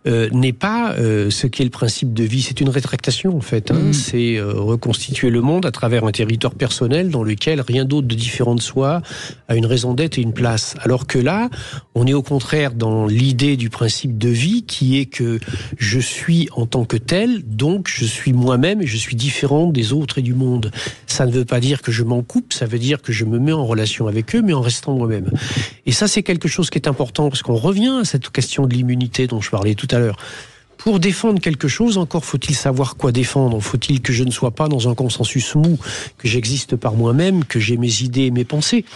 n'est pas ce qu'est le principe de vie. C'est une rétractation en fait. C'est reconstituer le monde à travers un territoire personnel dans lequel rien d'autre de différent de soi a une raison d'être et une place. Alors que là, on est au contraire dans l'idée du principe de vie qui est que je suis en tant que tel, donc je suis moi-même et je suis différent des autres et du monde. Ça ne veut pas dire que je m'en coupe, ça veut dire que je me mets en relation avec eux, mais en restant moi-même. Et ça, c'est quelque chose qui est important, parce qu'on revient à cette question de l'immunité dont je parlais tout à l'heure. Pour défendre quelque chose, encore faut-il savoir quoi défendre. Faut-il que je ne sois pas dans un consensus mou, que j'existe par moi-même, que j'ai mes idées et mes pensées.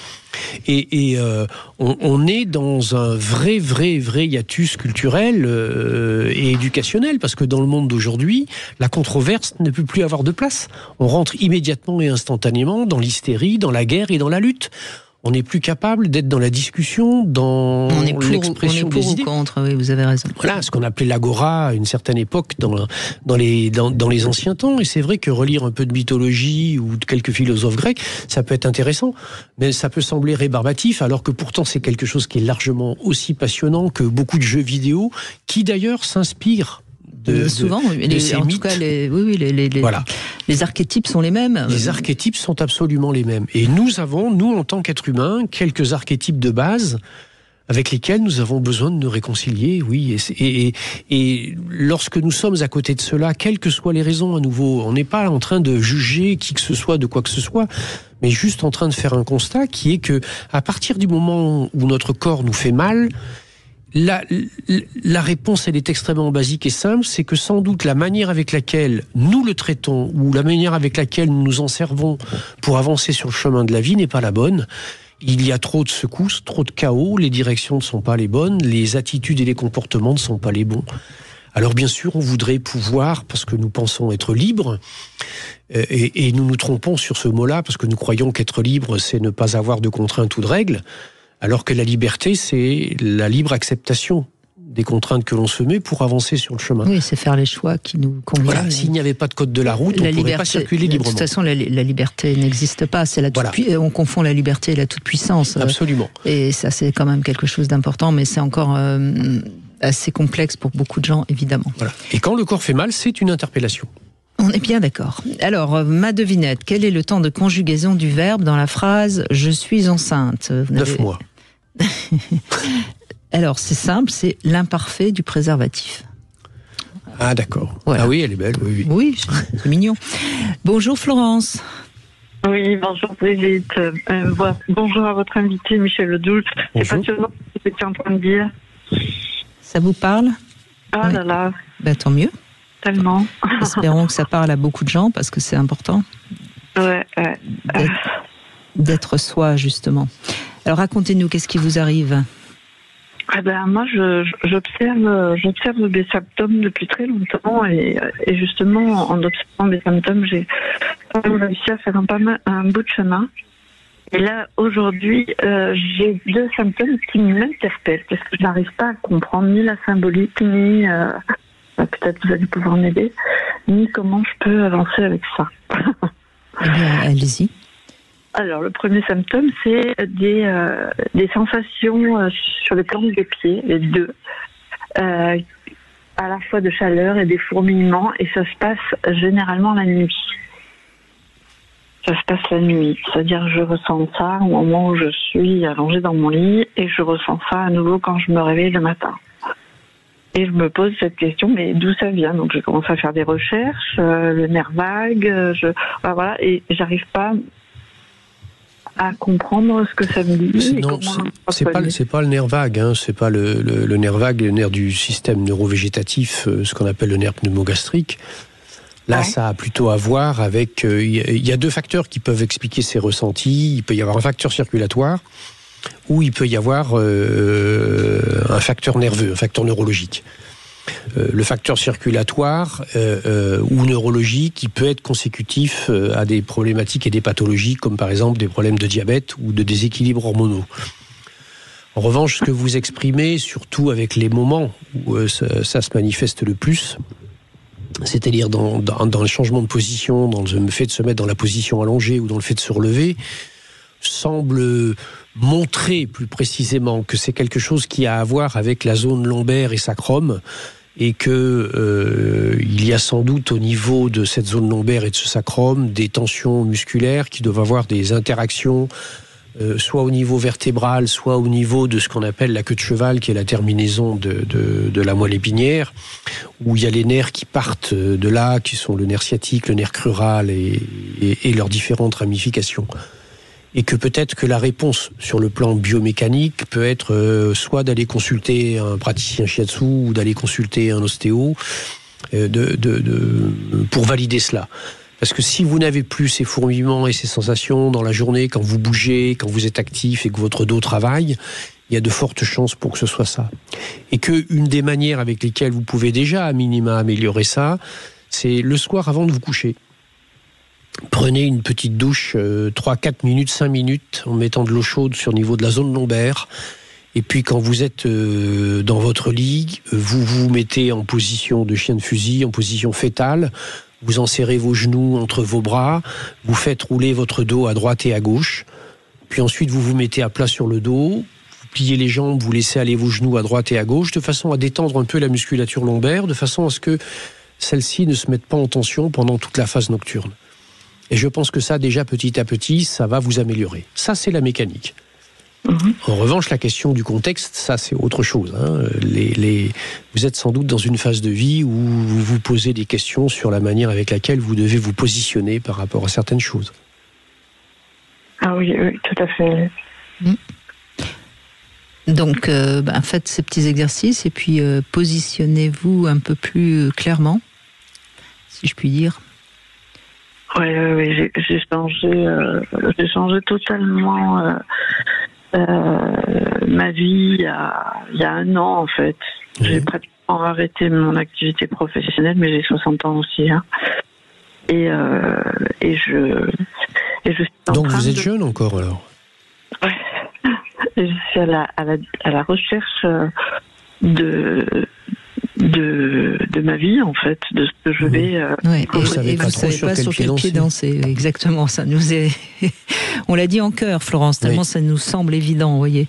Et on est dans un vrai hiatus culturel et éducationnel, parce que dans le monde d'aujourd'hui, la controverse ne peut plus avoir de place. On rentre immédiatement et instantanément dans l'hystérie, dans la guerre et dans la lutte. On n'est plus capable d'être dans la discussion, dans l'expression des idées. On est pour ou contre, oui, vous avez raison. Voilà, ce qu'on appelait l'agora à une certaine époque dans les anciens temps. Et c'est vrai que relire un peu de mythologie ou de quelques philosophes grecs, ça peut être intéressant, mais ça peut sembler rébarbatif, alors que pourtant c'est quelque chose qui est largement aussi passionnant que beaucoup de jeux vidéo, qui d'ailleurs s'inspirent souvent, ces en mythes. tout cas, les archétypes sont les mêmes. Les archétypes sont absolument les mêmes. Et nous avons, en tant qu'êtres humains, quelques archétypes de base avec lesquels nous avons besoin de nous réconcilier, oui. Et lorsque nous sommes à côté de cela, quelles que soient les raisons, à nouveau, on n'est pas en train de juger qui que ce soit de quoi que ce soit, mais juste en train de faire un constat qui est que, à partir du moment où notre corps nous fait mal, la réponse, elle est extrêmement basique et simple, c'est que sans doute la manière avec laquelle nous le traitons ou la manière avec laquelle nous nous en servons pour avancer sur le chemin de la vie n'est pas la bonne. Il y a trop de secousses, trop de chaos, les directions ne sont pas les bonnes, les attitudes et les comportements ne sont pas les bons. Alors bien sûr, on voudrait pouvoir, parce que nous pensons être libres, et nous nous trompons sur ce mot-là, parce que nous croyons qu'être libre, c'est ne pas avoir de contraintes ou de règles, alors que la liberté, c'est la libre acceptation des contraintes que l'on se met pour avancer sur le chemin. Oui, c'est faire les choix qui nous conviennent. Voilà, s'il n'y avait pas de code de la route, on ne pourrait pas circuler librement. De toute façon, la liberté n'existe pas. C'est on confond la liberté et la toute-puissance. Absolument. Et ça, c'est quand même quelque chose d'important, mais c'est encore assez complexe pour beaucoup de gens, évidemment. Voilà. Et quand le corps fait mal, c'est une interpellation. On est bien d'accord. Alors, ma devinette, quel est le temps de conjugaison du verbe dans la phrase « je suis enceinte » 9 mois. Alors, c'est simple, c'est l'imparfait du préservatif. Ah, d'accord. Voilà. Ah oui, elle est belle, oui. Oui, c'est mignon. Bonjour Florence. Oui, bonjour Brigitte. Bonjour à votre invité Michel Odoul. C'est passionnant ce que tu es en train de dire. Ça vous parle? Ah là là. Ben, tant mieux. Tellement. Espérons que ça parle à beaucoup de gens parce que c'est important. Ouais. D'être soi, justement. Alors racontez-nous, qu'est-ce qui vous arrive? Moi, j'observe des symptômes depuis très longtemps et justement, en observant des symptômes, j'ai quand même réussi à faire un bout de chemin. Et là, aujourd'hui, j'ai 2 symptômes qui m'interpellent parce que je n'arrive pas à comprendre ni la symbolique, ni, peut-être vous allez pouvoir m'aider, ni comment je peux avancer avec ça. Eh bien, allez-y. Alors, le premier symptôme, c'est des sensations sur le plan des pieds, les 2, à la fois de chaleur et des fourmillements, et ça se passe généralement la nuit. Ça se passe la nuit, c'est-à-dire je ressens ça au moment où je suis allongée dans mon lit, et je ressens ça à nouveau quand je me réveille le matin. Et je me pose cette question, mais d'où ça vient? Donc je commence à faire des recherches, le nerf vague, voilà, et j'arrive pas à comprendre ce que ça me dit. Non, c'est pas le nerf vague, hein, c'est pas le nerf vague, le nerf du système neurovégétatif, ce qu'on appelle le nerf pneumogastrique. Là, ça a plutôt à voir avec... Il y a 2 facteurs qui peuvent expliquer ces ressentis. Il peut y avoir un facteur circulatoire ou il peut y avoir un facteur nerveux, un facteur neurologique. Le facteur circulatoire ou neurologique, il peut être consécutif à des problématiques et des pathologies, comme par exemple des problèmes de diabète ou de déséquilibres hormonaux. En revanche, ce que vous exprimez, surtout avec les moments où ça se manifeste le plus, c'est-à-dire dans le changement de position, dans le fait de se mettre dans la position allongée ou dans le fait de se relever, semble montrer plus précisément que c'est quelque chose qui a à voir avec la zone lombaire et sacrum, et que il y a sans doute au niveau de cette zone lombaire et de ce sacrum des tensions musculaires qui doivent avoir des interactions soit au niveau vertébral, soit au niveau de ce qu'on appelle la queue de cheval, qui est la terminaison de la moelle épinière, où il y a les nerfs qui partent de là, qui sont le nerf sciatique, le nerf crural et leurs différentes ramifications. Et que peut-être que la réponse sur le plan biomécanique peut être soit d'aller consulter un praticien shiatsu ou d'aller consulter un ostéo pour valider cela. Parce que si vous n'avez plus ces fourmillements et ces sensations dans la journée, quand vous bougez, quand vous êtes actif et que votre dos travaille, il y a de fortes chances pour que ce soit ça. Et qu'une des manières avec lesquelles vous pouvez déjà à minima améliorer ça, c'est le soir avant de vous coucher. Prenez une petite douche, 3-4 minutes, 5 minutes, en mettant de l'eau chaude sur le niveau de la zone lombaire. Et puis quand vous êtes dans votre lit, vous vous mettez en position de chien de fusil, en position fétale. Vous enserrez vos genoux entre vos bras, vous faites rouler votre dos à droite et à gauche. Puis ensuite, vous vous mettez à plat sur le dos, vous pliez les jambes, vous laissez aller vos genoux à droite et à gauche, de façon à détendre un peu la musculature lombaire, de façon à ce que celle-ci ne se mette pas en tension pendant toute la phase nocturne. Et je pense que ça, déjà, petit à petit, ça va vous améliorer. Ça, c'est la mécanique. En revanche, la question du contexte, ça, c'est autre chose. Hein. Vous êtes sans doute dans une phase de vie où vous vous posez des questions sur la manière avec laquelle vous devez vous positionner par rapport à certaines choses. Ah oui, tout à fait. Donc, faites ces petits exercices et puis positionnez-vous un peu plus clairement, si je puis dire. Oui, j'ai changé totalement ma vie il y a 1 an en fait. J'ai pratiquement arrêté mon activité professionnelle, mais j'ai 60 ans aussi. Hein. Et je suis donc vous êtes jeune encore alors? Ouais. Et je suis à la recherche de ma vie, en fait, de ce que je vais... vous ne savez pas sur quel pied danser. Exactement, ça nous est... On l'a dit en chœur, Florence, tellement ça nous semble évident, vous voyez.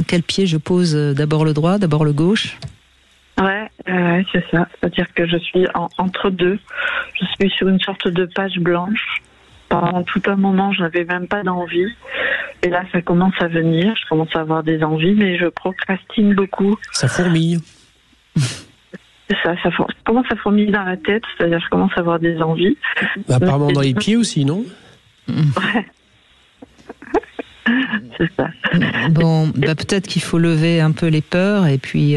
Quel pied je pose? D'abord le droit, d'abord le gauche? Ouais, c'est ça. C'est-à-dire que je suis entre deux. Je suis sur une sorte de page blanche. Pendant tout un moment, je n'avais même pas d'envie. Et là, ça commence à venir. Je commence à avoir des envies, mais je procrastine beaucoup. Ça fourmille. C'est ça, ça commence à fourmiller dans la tête. C'est-à-dire que je commence à avoir des envies. Apparemment dans les pieds aussi, non? Ouais. C'est ça. Bon, peut-être qu'il faut lever un peu les peurs et puis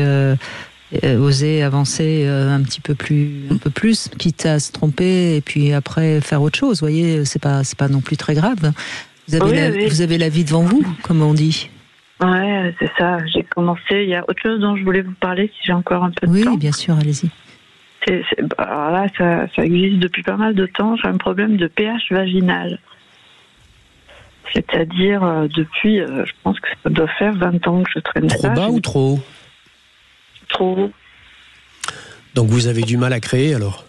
oser avancer un peu plus, quitte à se tromper et puis après faire autre chose. Vous voyez, c'est pas non plus très grave. Vous avez la vie devant vous, comme on dit. Ouais, c'est ça. J'ai commencé. Il y a autre chose dont je voulais vous parler, si j'ai encore un peu de temps. Oui, bien sûr, allez-y. Alors là, ça existe depuis pas mal de temps. J'ai un problème de pH vaginal. C'est-à-dire, depuis, je pense que ça doit faire 20 ans que je traîne ça. Trop bas ou trop haut? Trop haut. Donc vous avez du mal à créer, alors?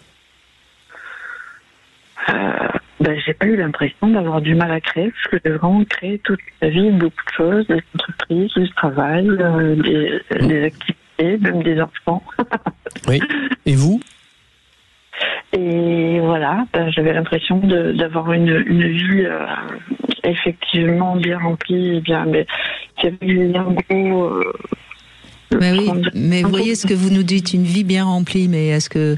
J'ai pas eu l'impression d'avoir du mal à créer, parce que j'ai vraiment créé toute la vie, beaucoup de choses, des entreprises, du travail, des activités, même des enfants. Oui. Et vous? Et voilà, j'avais l'impression d'avoir une vie effectivement bien remplie, mais qui avait eu un gros... mais vous voyez ce que vous nous dites, une vie bien remplie, mais est-ce que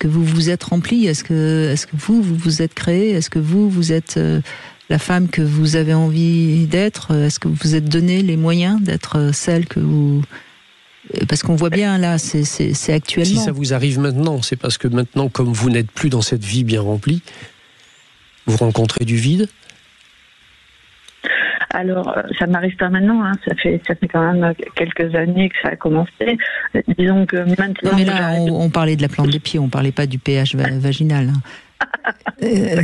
vous vous êtes rempli? Est-ce que vous vous êtes créé? Est-ce que vous êtes la femme que vous avez envie d'être? Est-ce que vous vous êtes donné les moyens d'être celle que vous... Parce qu'on voit bien là, c'est actuellement. Si ça vous arrive maintenant, c'est parce que maintenant, comme vous n'êtes plus dans cette vie bien remplie, vous rencontrez du vide? Alors, ça m'arrive pas maintenant, hein. Ça fait quand même quelques années que ça a commencé. Disons que maintenant... Non, mais là, on parlait de la plante des pieds, on parlait pas du pH vaginal. Je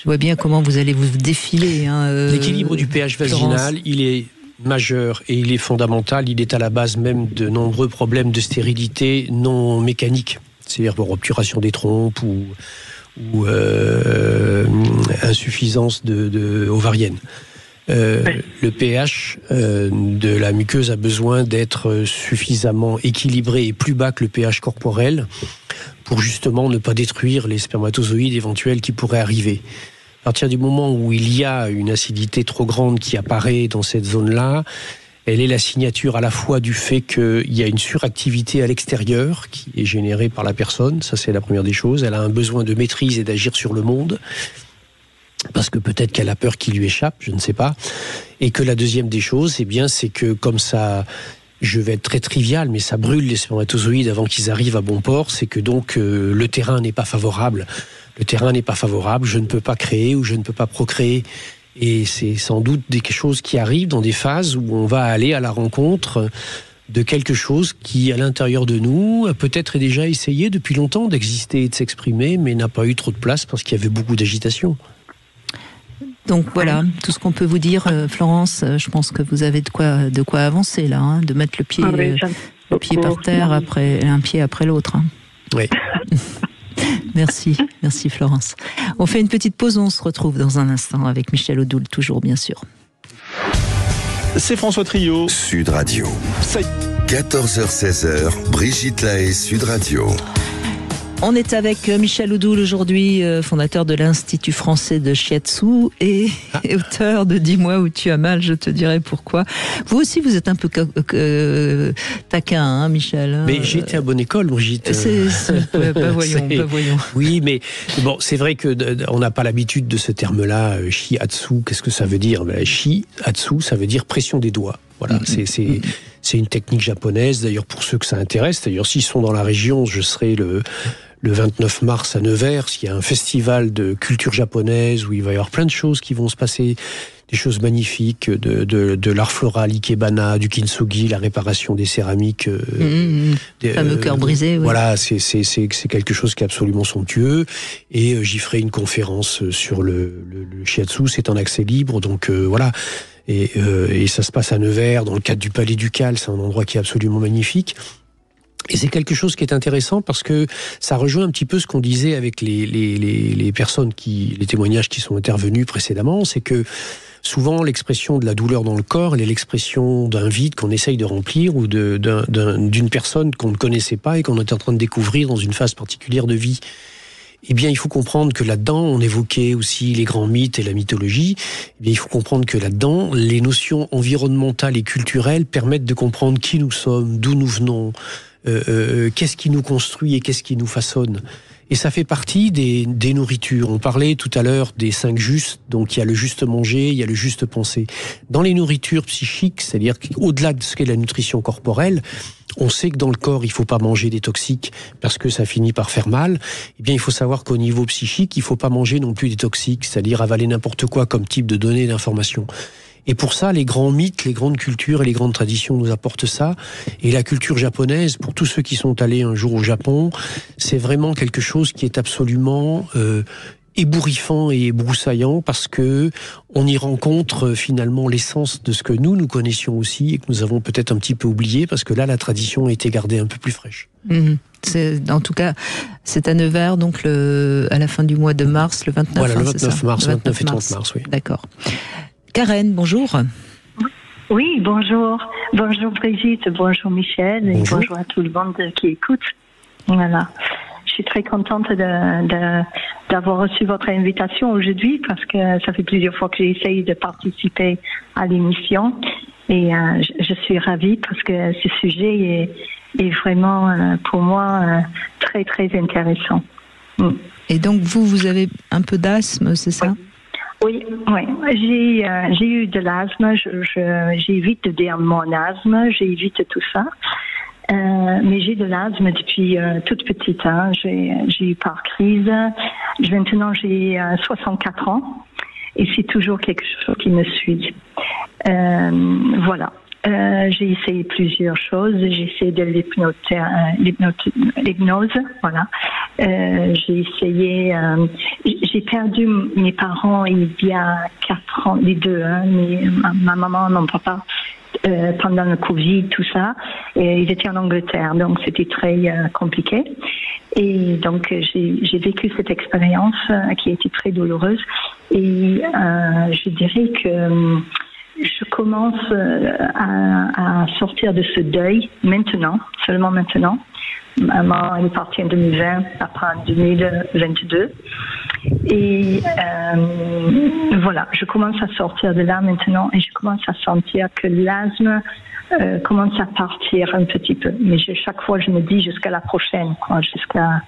vois bien comment vous allez vous défiler. L'équilibre du pH vaginal, il est majeur et il est fondamental. Il est à la base même de nombreux problèmes de stérilité non mécaniques, c'est-à-dire obturation des trompes ou insuffisance ovarienne. Le pH de la muqueuse a besoin d'être suffisamment équilibré et plus bas que le pH corporel pour justement ne pas détruire les spermatozoïdes éventuels qui pourraient arriver. À partir du moment où il y a une acidité trop grande qui apparaît dans cette zone-là, elle est la signature à la fois du fait qu'il y a une suractivité à l'extérieur qui est générée par la personne, ça c'est la première des choses. Elle a un besoin de maîtrise et d'agir sur le monde, parce que peut-être qu'elle a peur qu'il lui échappe, je ne sais pas. Et que la deuxième des choses, c'est que comme ça, je vais être très trivial, mais ça brûle les spermatozoïdes avant qu'ils arrivent à bon port, c'est que donc le terrain n'est pas favorable. Le terrain n'est pas favorable, je ne peux pas créer ou je ne peux pas procréer. Et c'est sans doute des choses qui arrivent dans des phases où on va aller à la rencontre de quelque chose qui, à l'intérieur de nous, a peut-être déjà essayé depuis longtemps d'exister et de s'exprimer, mais n'a pas eu trop de place parce qu'il y avait beaucoup d'agitation. Donc voilà, tout ce qu'on peut vous dire, Florence, je pense que vous avez de quoi avancer là, hein, de mettre le pied par terre, un pied après l'autre. Hein. Oui. Merci Florence. On fait une petite pause, on se retrouve dans un instant avec Michel Odoul, toujours bien sûr. C'est François Trio. Sud Radio. 14h-16h, Brigitte Lahaie, Sud Radio. On est avec Michel Odoul aujourd'hui, fondateur de l'Institut français de Shiatsu et auteur de Dis-moi où tu as mal, je te dirai pourquoi. Vous aussi, vous êtes un peu taquin, hein, Michel. Mais j'ai été à bonne école, Brigitte. Voyons. Oui, mais bon, c'est vrai qu'on n'a pas l'habitude de ce terme-là, Shiatsu. Qu'est-ce que ça veut dire? Shiatsu, ça veut dire pression des doigts. Voilà, c'est une technique japonaise, d'ailleurs pour ceux que ça intéresse. D'ailleurs, s'ils sont dans la région, je serai le 29 mars à Nevers, il y a un festival de culture japonaise où il va y avoir plein de choses qui vont se passer, des choses magnifiques, de l'art floral, ikebana, du kintsugi, la réparation des céramiques. Fameux cœur brisé. Oui. Voilà, c'est quelque chose qui est absolument somptueux. Et j'y ferai une conférence sur le shiatsu, c'est en accès libre, donc voilà. Et ça se passe à Nevers, dans le cadre du Palais Ducal, c'est un endroit qui est absolument magnifique. Et c'est quelque chose qui est intéressant parce que ça rejoint un petit peu ce qu'on disait avec les personnes les témoignages qui sont intervenus précédemment, c'est que, vous souvent l'expression de la douleur dans le corps, elle est l'expression d'un vide qu'on essaye de remplir ou d'une personne qu'on ne connaissait pas et qu'on est en train de découvrir dans une phase particulière de vie. Eh bien, il faut comprendre que là-dedans, on évoquait aussi les grands mythes et la mythologie. Eh bien, il faut comprendre que là-dedans, les notions environnementales et culturelles permettent de comprendre qui nous sommes, d'où nous venons, qu'est-ce qui nous construit et qu'est-ce qui nous façonne. Et ça fait partie des nourritures. On parlait tout à l'heure des 5 justes, donc il y a le juste manger, il y a le juste penser. Dans les nourritures psychiques, c'est-à-dire qu'au-delà de ce qu'est la nutrition corporelle, on sait que dans le corps, il ne faut pas manger des toxiques parce que ça finit par faire mal. Eh bien, il faut savoir qu'au niveau psychique, il ne faut pas manger non plus des toxiques, c'est-à-dire avaler n'importe quoi comme type de données d'information. Et pour ça, les grands mythes, les grandes cultures et les grandes traditions nous apportent ça. Et la culture japonaise, pour tous ceux qui sont allés un jour au Japon, c'est vraiment quelque chose qui est absolument ébouriffant et broussaillant parce que on y rencontre finalement l'essence de ce que nous connaissions aussi et que nous avons peut-être un petit peu oublié parce que là, la tradition a été gardée un peu plus fraîche. En tout cas, c'est à Nevers, donc à la fin du mois de mars, le 29 Voilà, hein, le 29 mars, 29 et 30 mars, oui. D'accord. Karen, bonjour. Oui, bonjour. Bonjour Brigitte, bonjour Michel, et bonjour à tout le monde qui écoute. Voilà. Je suis très contente d'avoir reçu votre invitation aujourd'hui parce que ça fait plusieurs fois que j'essaye de participer à l'émission et je suis ravie parce que ce sujet est vraiment pour moi très très intéressant. Et donc vous avez un peu d'asthme, c'est ça ? Oui. J'ai eu de l'asthme. J'évite de dire mon asthme. J'évite tout ça. Mais j'ai de l'asthme depuis toute petite. Hein. J'ai eu par crise. Maintenant, j'ai 64 ans. Et c'est toujours quelque chose qui me suit. Voilà. J'ai essayé plusieurs choses. J'ai essayé de l'hypnose. Voilà. J'ai essayé. J'ai perdu mes parents il y a 4 ans, les deux, hein, ma maman, mon papa, pendant le Covid, tout ça. Et ils étaient en Angleterre, donc c'était très compliqué. Et donc j'ai vécu cette expérience qui a été très douloureuse. Et je dirais que je commence à sortir de ce deuil maintenant, seulement maintenant. Maman est partie en 2020, après en 2022. Et voilà, je commence à sortir de là maintenant et je commence à sentir que l'asthme commence à partir un petit peu. Mais chaque fois, je me dis jusqu'à la prochaine, quoi, jusqu'à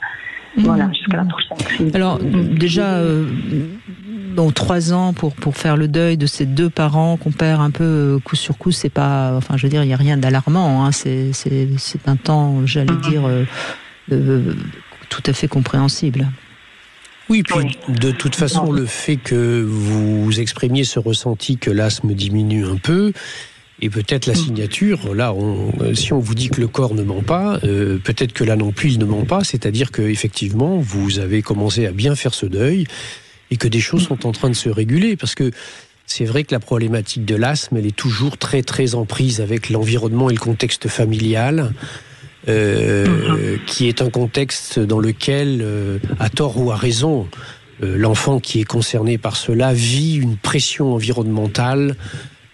la prochaine crise. Alors, déjà, 3 ans pour faire le deuil de ces 2 parents qu'on perd un peu coup sur coup, c'est pas, enfin, je veux dire, il n'y a rien d'alarmant, hein, c'est un temps, j'allais dire, tout à fait compréhensible. Oui, puis de toute façon, le fait que vous exprimiez ce ressenti que l'asthme diminue un peu, et peut-être la signature, là, si on vous dit que le corps ne ment pas, peut-être que là non plus il ne ment pas, c'est-à-dire qu'effectivement, vous avez commencé à bien faire ce deuil, et que des choses sont en train de se réguler, parce que c'est vrai que la problématique de l'asthme, elle est toujours très très en prise avec l'environnement et le contexte familial, qui est un contexte dans lequel, à tort ou à raison, l'enfant qui est concerné par cela vit une pression environnementale,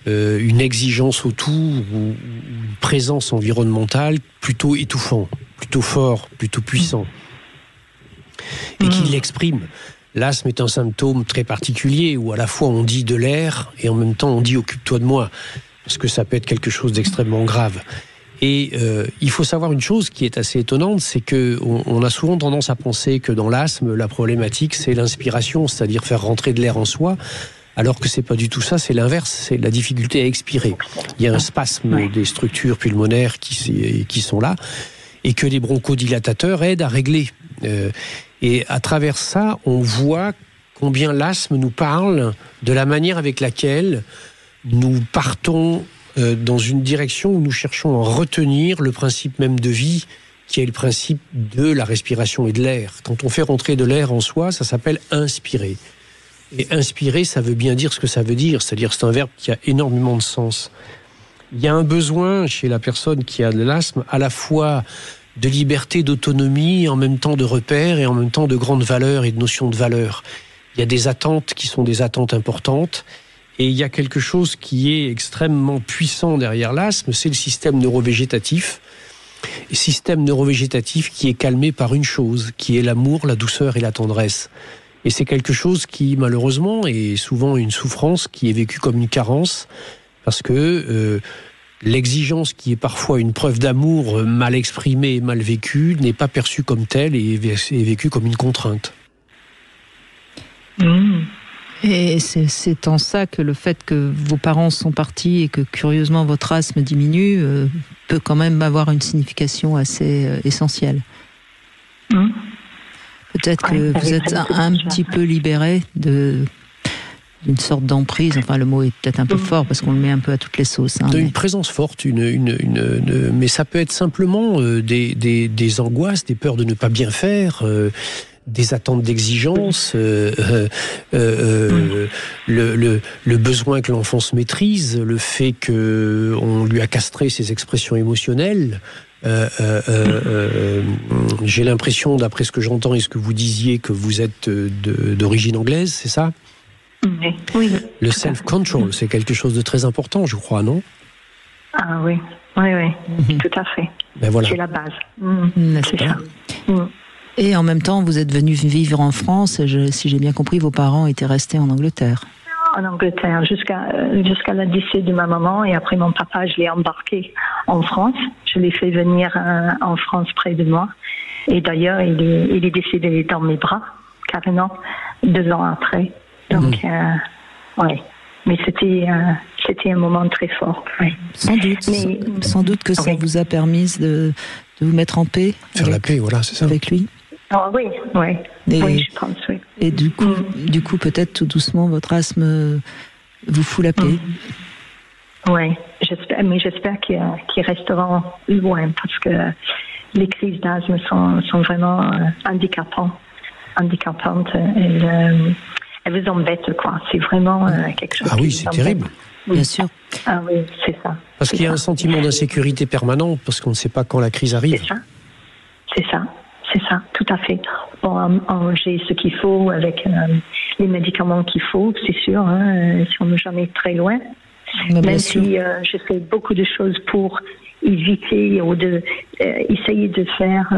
une exigence autour, ou une présence environnementale plutôt étouffant, plutôt fort, plutôt puissant, et qui l'exprime. L'asthme est un symptôme très particulier où à la fois on dit de l'air et en même temps on dit occupe-toi de moi, parce que ça peut être quelque chose d'extrêmement grave. Et il faut savoir une chose qui est assez étonnante, c'est que on a souvent tendance à penser que dans l'asthme, la problématique c'est l'inspiration, c'est-à-dire faire rentrer de l'air en soi, alors que c'est pas du tout ça, c'est l'inverse, c'est la difficulté à expirer. Il y a un spasme des structures pulmonaires qui sont là, et que les bronchodilatateurs aident à régler. Et à travers ça, on voit combien l'asthme nous parle de la manière avec laquelle nous partons dans une direction où nous cherchons à retenir le principe même de vie, qui est le principe de la respiration et de l'air. Quand on fait rentrer de l'air en soi, ça s'appelle inspirer. Et inspirer, ça veut bien dire ce que ça veut dire, c'est-à-dire c'est un verbe qui a énormément de sens. Il y a un besoin chez la personne qui a de l'asthme, à la fois de liberté, d'autonomie, en même temps de repères et en même temps de grandes valeurs et de notions de valeur. Il y a des attentes qui sont des attentes importantes Et il y a quelque chose qui est extrêmement puissant derrière l'asthme, c'est le système neurovégétatif. Et système neurovégétatif qui est calmé par une chose, qui est l'amour, la douceur et la tendresse. Et c'est quelque chose qui, malheureusement, est souvent une souffrance qui est vécue comme une carence, parce que l'exigence qui est parfois une preuve d'amour mal exprimée et mal vécue n'est pas perçue comme telle et est vécue comme une contrainte. Et c'est en ça que le fait que vos parents sont partis et que curieusement votre asthme diminue peut quand même avoir une signification assez essentielle. Peut-être que vous êtes un petit peu libéré d'une sorte d'emprise. Enfin, le mot est peut-être un peu fort parce qu'on le met un peu à toutes les sauces. Une présence forte, mais ça peut être simplement des angoisses, des peurs de ne pas bien faire. Des attentes d'exigence, le besoin que l'enfant se maîtrise, le fait qu'on lui a castré ses expressions émotionnelles. J'ai l'impression, d'après ce que j'entends et ce que vous disiez, que vous êtes d'origine anglaise, c'est ça ? Oui. Le self-control, c'est quelque chose de très important, je crois, non ? Ah oui, tout à fait. Ben voilà. C'est la base. C'est ça. Et en même temps, vous êtes venu vivre en France. Si j'ai bien compris, vos parents étaient restés en Angleterre. En Angleterre, jusqu'à la décès de ma maman. Et après, mon papa, je l'ai embarqué en France. Je l'ai fait venir en France près de moi. Et d'ailleurs, il est décédé dans mes bras, carrément, 2 ans après. Donc, ouais. Mais c'était un moment très fort. Ouais. Sans doute que ça vous a permis de vous mettre en paix. Faire la paix, voilà, c'est ça. Avec lui. Ah oui, je pense, oui. Et du coup, peut-être tout doucement, votre asthme vous fout la paix. Oui, j'espère qu'ils resteront loin parce que les crises d'asthme sont vraiment handicapantes. Elles vous embêtent, quoi. C'est vraiment quelque chose. Ah oui, c'est terrible. Bien sûr. Ah oui, c'est ça. Parce qu'il y a un sentiment d'insécurité permanente, parce qu'on ne sait pas quand la crise arrive. C'est ça, tout à fait. Bon, j'ai ce qu'il faut avec les médicaments qu'il faut, c'est sûr, si on n'est jamais très loin. Même si je fais beaucoup de choses pour éviter ou essayer de faire,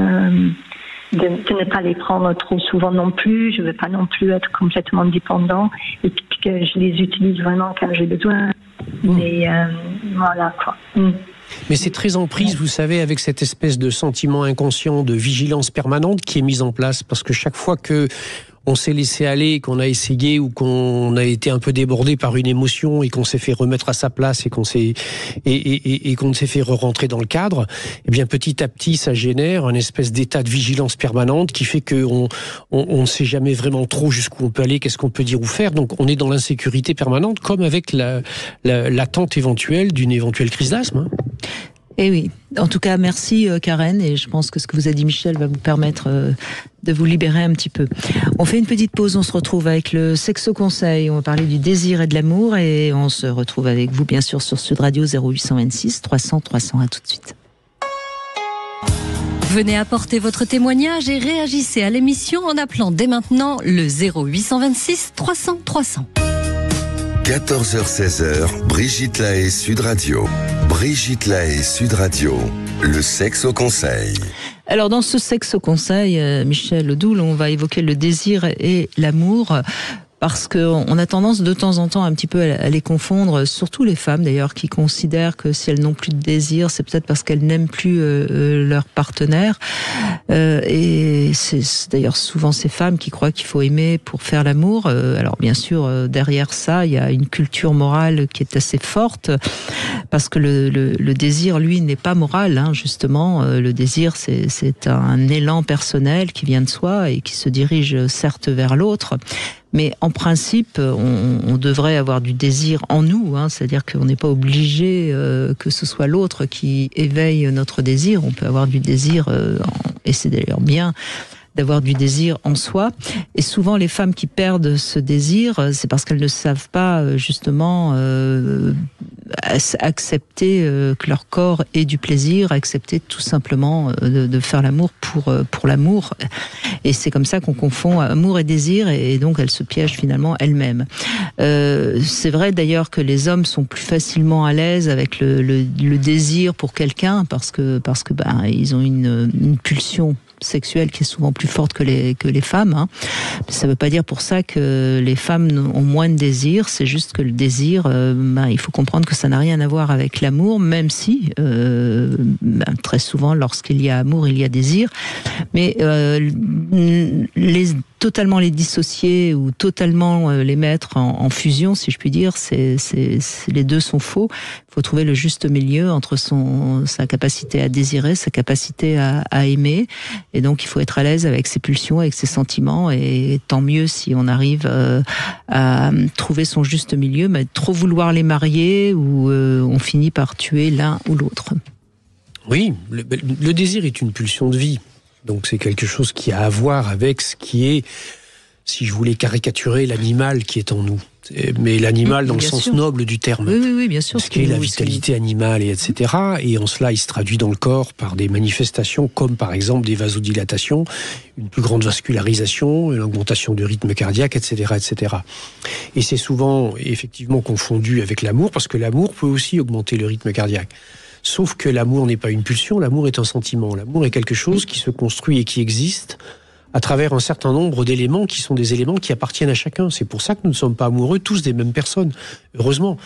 de ne pas les prendre trop souvent non plus. Je ne veux pas non plus être complètement dépendant et que je les utilise vraiment quand j'ai besoin. Mais voilà, quoi. Mais c'est très en prise, vous savez, avec cette espèce de sentiment inconscient de vigilance permanente qui est mise en place, parce que chaque fois que on s'est laissé aller, qu'on a essayé ou qu'on a été un peu débordé par une émotion et qu'on s'est fait remettre à sa place et qu'on s'est fait re-rentrer dans le cadre, eh bien petit à petit ça génère une espèce d'état de vigilance permanente qui fait qu'on ne sait jamais vraiment trop jusqu'où on peut aller, qu'est-ce qu'on peut dire ou faire. Donc on est dans l'insécurité permanente, comme avec l'attente éventuelle d'une éventuelle crise d'asthme. Eh oui, en tout cas, merci Karen, et je pense que ce que vous a dit Michel va vous permettre de vous libérer un petit peu. On fait une petite pause, on se retrouve avec le Sexo Conseil, on va parler du désir et de l'amour, et on se retrouve avec vous bien sûr sur Sud Radio 0826 300 300, à tout de suite. Venez apporter votre témoignage et réagissez à l'émission en appelant dès maintenant le 0826 300 300. 14h-16h, Brigitte Lahaie, Sud Radio. Brigitte Lahaie, Sud Radio. Le sexe au conseil. Alors dans ce sexe au conseil, Michel Odoul, on va évoquer le désir et l'amour. Parce qu'on a tendance de temps en temps un petit peu à les confondre, surtout les femmes d'ailleurs, qui considèrent que si elles n'ont plus de désir, c'est peut-être parce qu'elles n'aiment plus leur partenaire. Et c'est d'ailleurs souvent ces femmes qui croient qu'il faut aimer pour faire l'amour. Alors bien sûr, derrière ça, il y a une culture morale qui est assez forte, parce que le désir, lui, n'est pas moral, hein, justement. Le désir, c'est un élan personnel qui vient de soi et qui se dirige certes vers l'autre. Mais en principe, on devrait avoir du désir en nous, hein, c'est-à-dire qu'on n'est pas obligé que ce soit l'autre qui éveille notre désir. On peut avoir du désir, et c'est d'ailleurs bien d'avoir du désir en soi. Et souvent, les femmes qui perdent ce désir, c'est parce qu'elles ne savent pas justement accepter que leur corps ait du plaisir, accepter tout simplement de faire l'amour pour l'amour. Et c'est comme ça qu'on confond amour et désir, et donc elles se piègent finalement elles-mêmes. C'est vrai d'ailleurs que les hommes sont plus facilement à l'aise avec le désir pour quelqu'un parce que ils ont une pulsion sexuelle qui est souvent plus forte que les femmes. Hein. Ça ne veut pas dire pour ça que les femmes ont moins de désir, c'est juste que le désir, il faut comprendre que ça n'a rien à voir avec l'amour, même si très souvent lorsqu'il y a amour, il y a désir. Mais totalement les dissocier ou totalement les mettre en fusion, si je puis dire, les deux sont faux. Il faut trouver le juste milieu entre sa capacité à désirer, sa capacité à aimer. Et donc, il faut être à l'aise avec ses pulsions, avec ses sentiments. Et tant mieux si on arrive à trouver son juste milieu. Mais trop vouloir les marier ou on finit par tuer l'un ou l'autre. Oui, le désir est une pulsion de vie. Donc c'est quelque chose qui a à voir avec ce qui est, si je voulais caricaturer, l'animal qui est en nous. Mais l'animal dans le sens noble du terme. Oui, bien sûr. Ce qui est la vitalité animale, etc. Et en cela, il se traduit dans le corps par des manifestations comme par exemple des vasodilatations, une plus grande vascularisation, une augmentation du rythme cardiaque, etc., etc. Et c'est souvent effectivement confondu avec l'amour, parce que l'amour peut aussi augmenter le rythme cardiaque. Sauf que l'amour n'est pas une pulsion, l'amour est un sentiment. L'amour est quelque chose qui se construit et qui existe à travers un certain nombre d'éléments qui sont des éléments qui appartiennent à chacun. C'est pour ça que nous ne sommes pas amoureux tous des mêmes personnes, heureusement.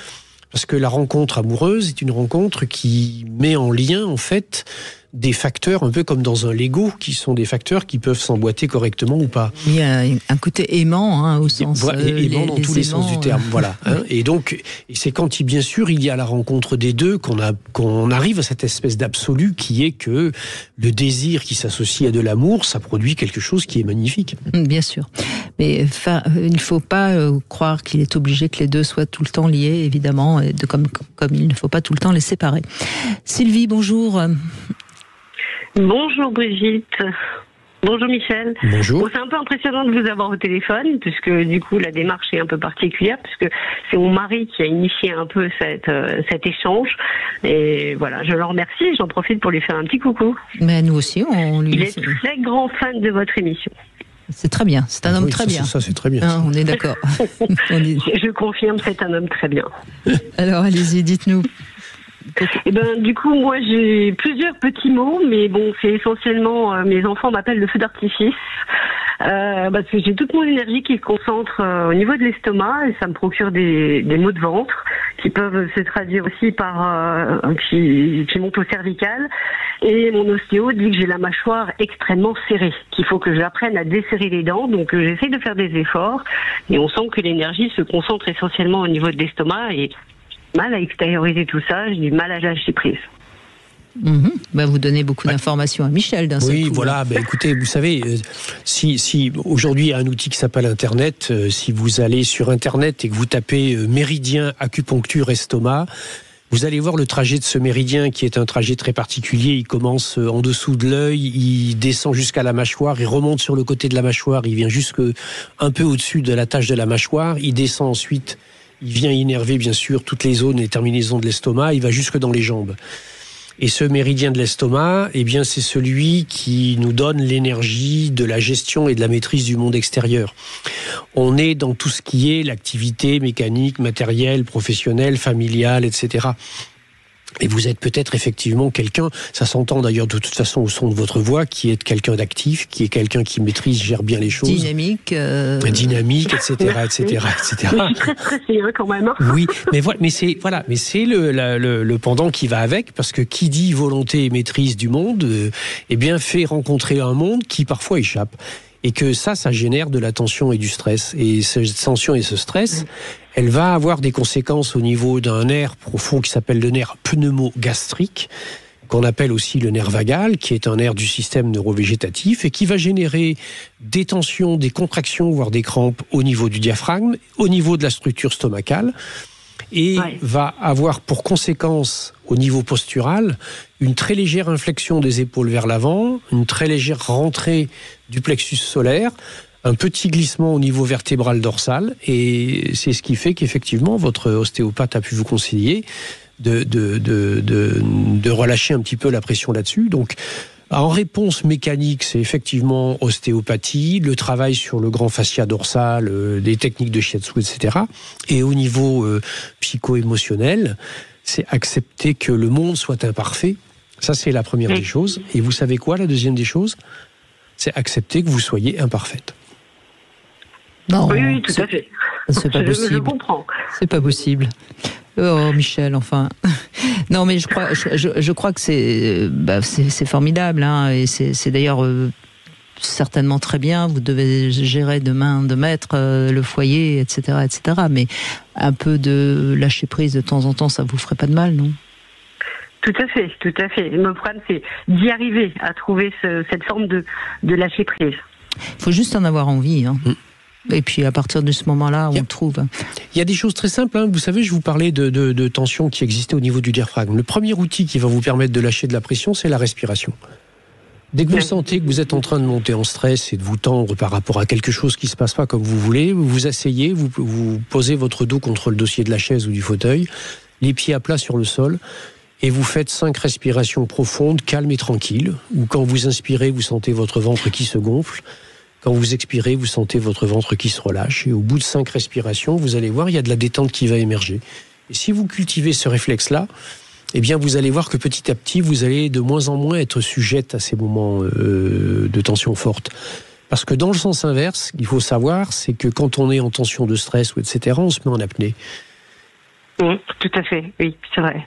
Parce que la rencontre amoureuse est une rencontre qui met en lien, en fait, des facteurs, un peu comme dans un Lego, qui sont des facteurs qui peuvent s'emboîter correctement ou pas. Il y a un côté aimant, au sens... aimant dans tous les sens du terme, voilà. Hein. Et donc, c'est quand, bien sûr, il y a la rencontre des deux qu'on arrive à cette espèce d'absolu qui est que le désir qui s'associe à de l'amour, ça produit quelque chose qui est magnifique. Bien sûr. Mais il ne faut pas croire qu'il est obligé que les deux soient tout le temps liés, évidemment, comme il ne faut pas tout le temps les séparer. Sylvie, bonjour. Bonjour Brigitte. Bonjour Michel. Bonjour. Bon, c'est un peu impressionnant de vous avoir au téléphone, puisque du coup la démarche est un peu particulière, puisque c'est mon mari qui a initié un peu cet échange. Et voilà, je le remercie, j'en profite pour lui faire un petit coucou. Mais nous aussi, Il est très grand fan de votre émission. C'est très bien, c'est un homme très bien. Ça, c'est très bien. Ah, on est d'accord. Je confirme, c'est un homme très bien. Alors allez-y, dites-nous. Eh ben, du coup, moi, j'ai plusieurs petits mots, mais bon, c'est essentiellement, mes enfants m'appellent le feu d'artifice, parce que j'ai toute mon énergie qui se concentre au niveau de l'estomac, et ça me procure des maux de ventre, qui peuvent se traduire aussi par, qui montent au cervical, et mon ostéo dit que j'ai la mâchoire extrêmement serrée, qu'il faut que j'apprenne à desserrer les dents, donc j'essaie de faire des efforts, et on sent que l'énergie se concentre essentiellement au niveau de l'estomac, et mal à extérioriser tout ça, j'ai du mal à lâcher prise. Vous donnez beaucoup d'informations à Michel d'un seul coup. Oui, voilà. Écoutez, vous savez, si aujourd'hui il y a un outil qui s'appelle Internet, si vous allez sur Internet et que vous tapez méridien acupuncture estomac, vous allez voir le trajet de ce méridien qui est un trajet très particulier. Il commence en dessous de l'œil, il descend jusqu'à la mâchoire, il remonte sur le côté de la mâchoire, il vient jusque un peu au-dessus de la tâche de la mâchoire, il descend ensuite. Il vient innerver, bien sûr, toutes les zones et terminaisons de l'estomac. Il va jusque dans les jambes. Et ce méridien de l'estomac, eh bien, c'est celui qui nous donne l'énergie de la gestion et de la maîtrise du monde extérieur. On est dans tout ce qui est l'activité mécanique, matérielle, professionnelle, familiale, etc. Et vous êtes peut-être effectivement quelqu'un, ça s'entend d'ailleurs de toute façon au son de votre voix, qui est quelqu'un d'actif, qui est quelqu'un qui maîtrise, gère bien les choses. Dynamique, etc., etc., etc. Je suis très stressée quand même. Oui, mais c'est le pendant qui va avec, parce que qui dit volonté et maîtrise du monde, eh bien fait rencontrer un monde qui parfois échappe. Et que ça génère de la tension et du stress. Et cette tension et ce stress, elle va avoir des conséquences au niveau d'un nerf profond qui s'appelle le nerf pneumogastrique, qu'on appelle aussi le nerf vagal, qui est un nerf du système neurovégétatif et qui va générer des tensions, des contractions, voire des crampes au niveau du diaphragme, au niveau de la structure stomacale, et va avoir pour conséquence, au niveau postural, une très légère inflexion des épaules vers l'avant, une très légère rentrée du plexus solaire, un petit glissement au niveau vertébral dorsal, et c'est ce qui fait qu'effectivement votre ostéopathe a pu vous conseiller de relâcher un petit peu la pression là-dessus. Donc, en réponse mécanique, c'est effectivement ostéopathie, le travail sur le grand fascia dorsal, des techniques de shiatsu, etc. Et au niveau psycho-émotionnel, c'est accepter que le monde soit imparfait. Ça, c'est la première des choses. Et vous savez quoi, la deuxième des choses ? C'est accepter que vous soyez imparfaite. Non, oui, tout à fait. C'est pas possible. Je comprends. C'est pas possible. Oh, Michel, enfin. Non, mais je crois que c'est formidable, hein, et c'est d'ailleurs certainement très bien. Vous devez gérer de main de maître le foyer, etc., etc. Mais un peu de lâcher prise de temps en temps, ça vous ferait pas de mal, non ? Tout à fait, tout à fait. Le problème, c'est d'y arriver à trouver cette forme de lâcher prise. Il faut juste en avoir envie, hein. Et puis à partir de ce moment-là, on trouve. Il y a des choses très simples, hein. Vous savez, je vous parlais de tension qui existait au niveau du diaphragme. Le premier outil qui va vous permettre de lâcher de la pression, c'est la respiration. Dès que vous sentez que vous êtes en train de monter en stress et de vous tendre par rapport à quelque chose qui ne se passe pas comme vous voulez, vous vous asseyez, vous posez votre dos contre le dossier de la chaise ou du fauteuil, les pieds à plat sur le sol, et vous faites 5 respirations profondes, calmes et tranquilles, où quand vous inspirez, vous sentez votre ventre qui se gonfle. Quand vous expirez, vous sentez votre ventre qui se relâche. Et au bout de 5 respirations, vous allez voir, il y a de la détente qui va émerger. Et si vous cultivez ce réflexe-là, eh bien, vous allez voir que petit à petit, vous allez de moins en moins être sujette à ces moments de tension forte. Parce que dans le sens inverse, ce qu'il faut savoir, c'est que quand on est en tension de stress, ou etc., on se met en apnée. Tout à fait, oui, c'est vrai.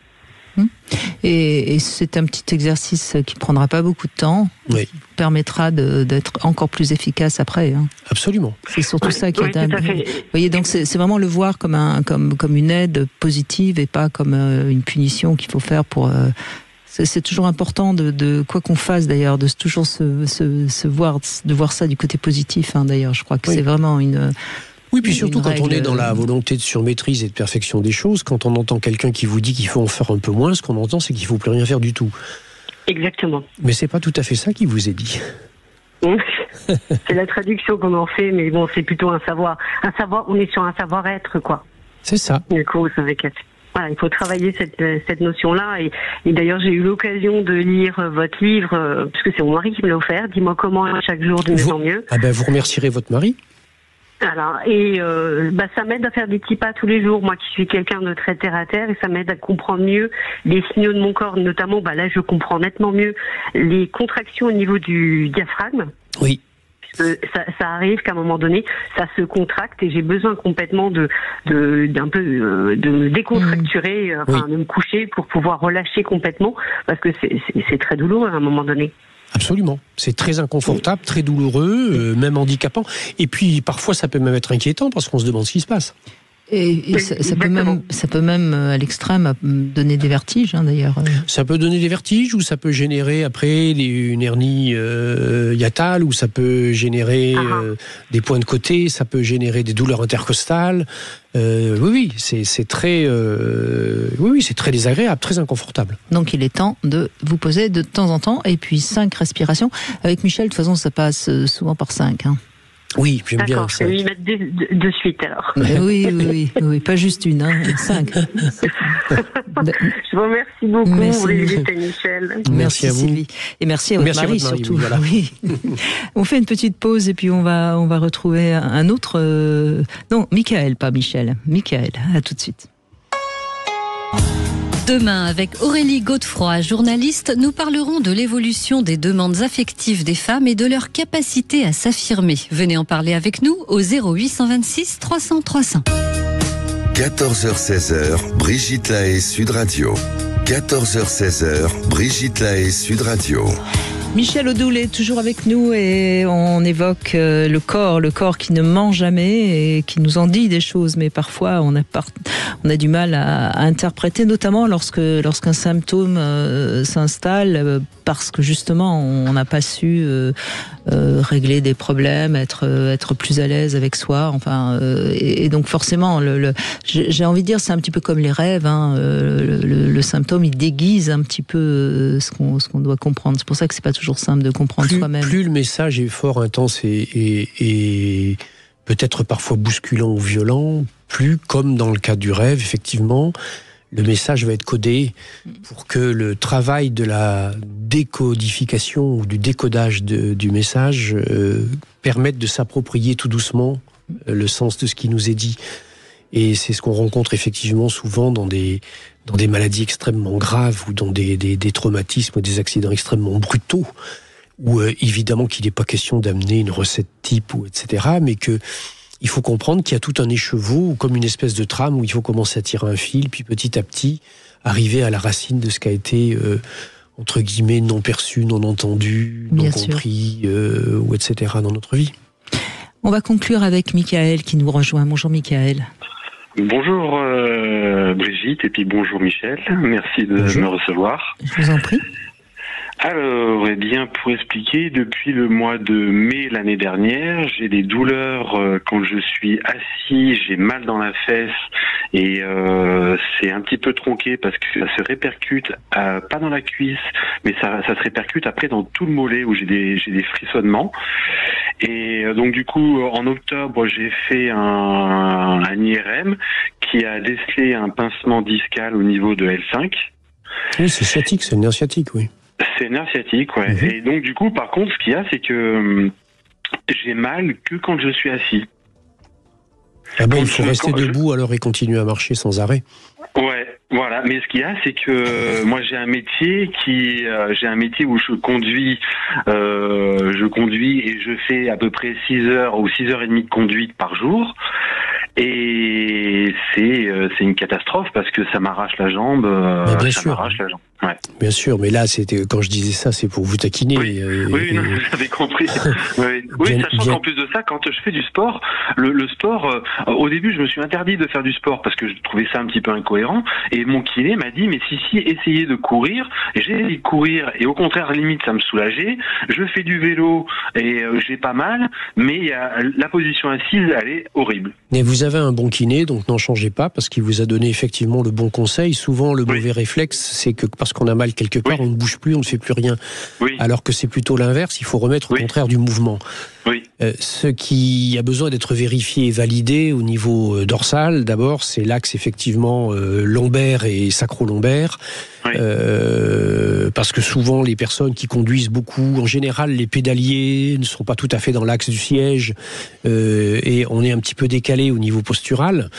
Et c'est un petit exercice qui ne prendra pas beaucoup de temps, qui vous permettra d'être encore plus efficace après. Hein. Absolument. C'est surtout ça qui est dingue. Vous voyez, donc c'est vraiment le voir comme une aide positive et pas comme une punition qu'il faut faire pour... C'est toujours important de quoi qu'on fasse d'ailleurs, de toujours de voir ça du côté positif. Hein, d'ailleurs, je crois que c'est vraiment une... Oui, puis surtout quand on est dans la volonté de surmaîtrise et de perfection des choses, quand on entend quelqu'un qui vous dit qu'il faut en faire un peu moins, ce qu'on entend, c'est qu'il ne faut plus rien faire du tout. Exactement. Mais c'est pas tout à fait ça qui vous est dit. C'est la traduction qu'on en fait, mais bon, c'est plutôt un savoir. On est sur un savoir-être, quoi. C'est ça. Du coup, vous savez que... Voilà, il faut travailler cette notion-là. Et d'ailleurs, j'ai eu l'occasion de lire votre livre, puisque c'est mon mari qui me l'a offert. Dis-moi comment chaque jour de mieux en mieux. Ah ben, vous remercierez votre mari. Alors, et ça m'aide à faire des petits pas tous les jours, moi qui suis quelqu'un de très terre à terre, et ça m'aide à comprendre mieux les signaux de mon corps, notamment là je comprends nettement mieux les contractions au niveau du diaphragme. Oui. Ça arrive qu'à un moment donné, ça se contracte et j'ai besoin complètement de me décontracturer, de me coucher pour pouvoir relâcher complètement, parce que c'est très douloureux à un moment donné. Absolument. C'est très inconfortable, très douloureux, même handicapant. Et puis, parfois, ça peut même être inquiétant parce qu'on se demande ce qui se passe. Et ça peut même, à l'extrême, donner des vertiges, hein, d'ailleurs. Ça peut donner des vertiges, ou ça peut générer, après, une hernie hiatale, ou ça peut générer des points de côté, ça peut générer des douleurs intercostales. C'est très désagréable, très inconfortable. Donc il est temps de vous poser de temps en temps, et puis 5 respirations. Avec Michel, de toute façon, ça passe souvent par 5. Hein. Oui, j'aime bien ça. Je vais y mettre de suite alors. Oui, pas juste une, 5. Je vous remercie beaucoup, Brigitte et Michel. Merci à vous. Sylvie. Et merci à votre mari surtout. Voilà. Oui. On fait une petite pause et puis on va retrouver un autre... Non, Michael, pas Michel. Michael, à tout de suite. Demain, avec Aurélie Godefroy, journaliste, nous parlerons de l'évolution des demandes affectives des femmes et de leur capacité à s'affirmer. Venez en parler avec nous au 0826 300 300. 14h-16h, Brigitte Lahaie, Sud Radio. 14h-16h, Brigitte Lahaie, Sud Radio. Michel Odoul est toujours avec nous et on évoque le corps qui ne ment jamais et qui nous en dit des choses, mais parfois on a du mal à interpréter, notamment lorsqu'un symptôme s'installe parce que justement on n'a pas su régler des problèmes, être plus à l'aise avec soi, enfin et donc forcément j'ai envie de dire, c'est un petit peu comme les rêves, hein, le symptôme il déguise un petit peu ce qu'on doit comprendre. C'est pour ça que c'est pas toujours toujours simple de comprendre soi-même. Plus le message est fort, intense et peut-être parfois bousculant ou violent, plus, comme dans le cas du rêve, effectivement, le message va être codé pour que le travail de la décodification ou du décodage du message permette de s'approprier tout doucement le sens de ce qui nous est dit. Et c'est ce qu'on rencontre effectivement souvent dans des maladies extrêmement graves ou dans des traumatismes ou des accidents extrêmement brutaux, où évidemment qu'il n'est pas question d'amener une recette type, ou etc., mais qu'il faut comprendre qu'il y a tout un écheveau, ou comme une espèce de trame, où il faut commencer à tirer un fil, puis petit à petit arriver à la racine de ce qui a été, entre guillemets, non perçu, non entendu, non compris, ou etc. dans notre vie. On va conclure avec Michael qui nous rejoint. Bonjour Michael. Bonjour Brigitte et puis bonjour Michel, merci de me recevoir. Je vous en prie. Alors, eh bien, pour expliquer, depuis le mois de mai l'année dernière, j'ai des douleurs quand je suis assis, j'ai mal dans la fesse et c'est un petit peu tronqué parce que ça se répercute pas dans la cuisse, mais ça se répercute après dans tout le mollet où j'ai des frissonnements. Et donc du coup, en octobre, j'ai fait un IRM qui a décelé un pincement discal au niveau de L5. Oui, c'est sciatique, c'est le nerf sciatique, oui. C'est nerf sciatique, ouais. Et donc du coup, par contre, ce qu'il y a, c'est que j'ai mal que quand je suis assis. Ah ben, il faut rester debout alors et continuer à marcher sans arrêt. Ouais, voilà. Mais ce qu'il y a, c'est que moi j'ai un métier où je conduis et je fais à peu près 6 heures ou 6h30 de conduite par jour. Et c'est une catastrophe parce que ça m'arrache la jambe. Bien sûr. M'arrache la jambe. Ouais. Bien sûr, mais là, quand je disais ça, c'est pour vous taquiner. Oui, non, vous avez compris. Oui, sachant qu'en plus de ça, quand je fais du sport, le sport, au début, je me suis interdit de faire du sport parce que je trouvais ça un petit peu incohérent. Et mon kiné m'a dit, mais si, essayez de courir. Et j'ai essayé de courir et au contraire, limite, ça me soulageait. Je fais du vélo et j'ai pas mal, mais la position assise, elle est horrible. Mais vous avez un bon kiné, donc n'en changez pas parce qu'il vous a donné effectivement le bon conseil. Souvent, le mauvais réflexe, c'est que parce qu'on a mal quelque part, on ne bouge plus, on ne fait plus rien. Alors que c'est plutôt l'inverse, il faut remettre au contraire du mouvement. Ce qui a besoin d'être vérifié et validé au niveau dorsal, d'abord, c'est l'axe effectivement lombaire et sacro-lombaire. Parce que souvent les personnes qui conduisent beaucoup, en général les pédaliers ne sont pas tout à fait dans l'axe du siège et on est un petit peu décalé au niveau postural.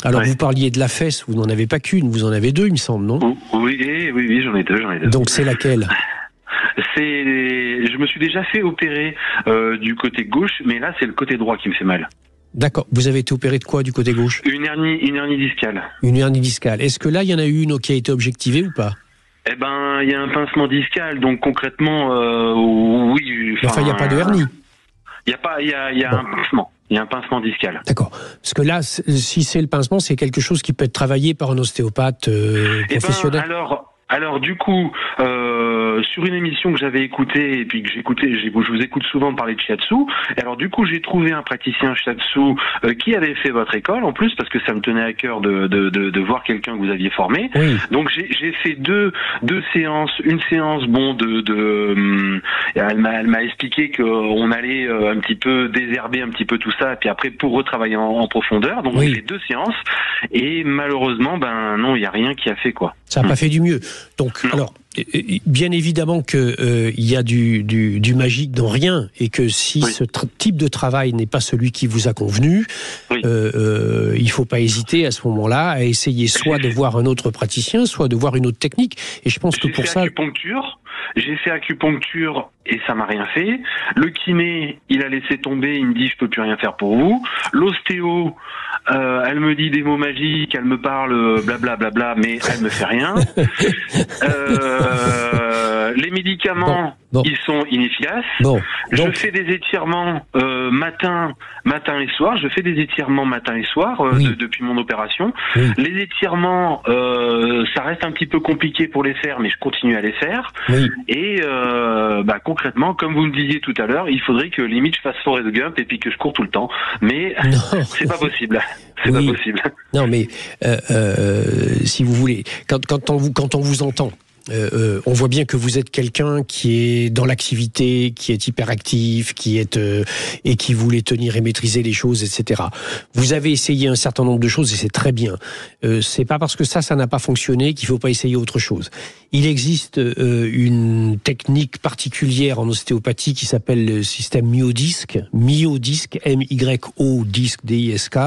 Alors vous parliez de la fesse, vous n'en avez pas qu'une, vous en avez deux il me semble, non? Oui, j'en ai deux. Donc c'est laquelle? Je me suis déjà fait opérer du côté gauche, mais là c'est le côté droit qui me fait mal. D'accord. Vous avez été opéré de quoi du côté gauche? Une hernie discale. Une hernie discale. Est-ce que là, il y en a eu une qui a été objectivée ou pas? Eh ben, il y a un pincement discal, donc concrètement, oui. Enfin, il n'y a pas de hernie. Il y a un pincement. Il y a un pincement discal. D'accord. Parce que là, si c'est le pincement, c'est quelque chose qui peut être travaillé par un ostéopathe professionnel. Alors du coup, sur une émission que j'avais écoutée et puis que je vous écoute souvent parler de shiatsu. Et alors du coup, j'ai trouvé un praticien shiatsu qui avait fait votre école en plus parce que ça me tenait à cœur de voir quelqu'un que vous aviez formé. Oui. Donc j'ai fait deux séances. Une séance, elle m'a expliqué qu'on allait un petit peu désherber un petit peu tout ça, et puis après pour retravailler en profondeur. Donc j'ai fait 2 séances et malheureusement, non, il y a rien qui a fait quoi. Ça n'a pas fait du mieux. Donc, alors, bien évidemment qu'il y a du magique dans rien, et que si ce type de travail n'est pas celui qui vous a convenu, il ne faut pas hésiter à ce moment-là à essayer soit de voir un autre praticien, soit de voir une autre technique. Et je pense que pour ça... J'ai fait acupuncture et ça m'a rien fait. Le kiné, il a laissé tomber, il me dit je peux plus rien faire pour vous. L'ostéo, elle me dit des mots magiques, elle me parle blablabla, mais elle me fait rien. Les médicaments, ils sont inefficaces. Je fais des étirements matin et soir. Je fais des étirements matin et soir depuis mon opération. Les étirements, ça reste un petit peu compliqué pour les faire, mais je continue à les faire. Et concrètement, comme vous me disiez tout à l'heure, il faudrait que limite je fasse Forrest Gump et puis que je cours tout le temps. Mais c'est pas possible. C'est pas possible. Non, mais si vous voulez, quand on vous entend, on voit bien que vous êtes quelqu'un qui est dans l'activité, qui est hyperactif, qui est et qui voulait tenir et maîtriser les choses, etc. Vous avez essayé un certain nombre de choses et c'est très bien. C'est pas parce que ça n'a pas fonctionné qu'il faut pas essayer autre chose. Il existe une technique particulière en ostéopathie qui s'appelle le système myodisque, M-Y-O-DISC, D-I-S-K,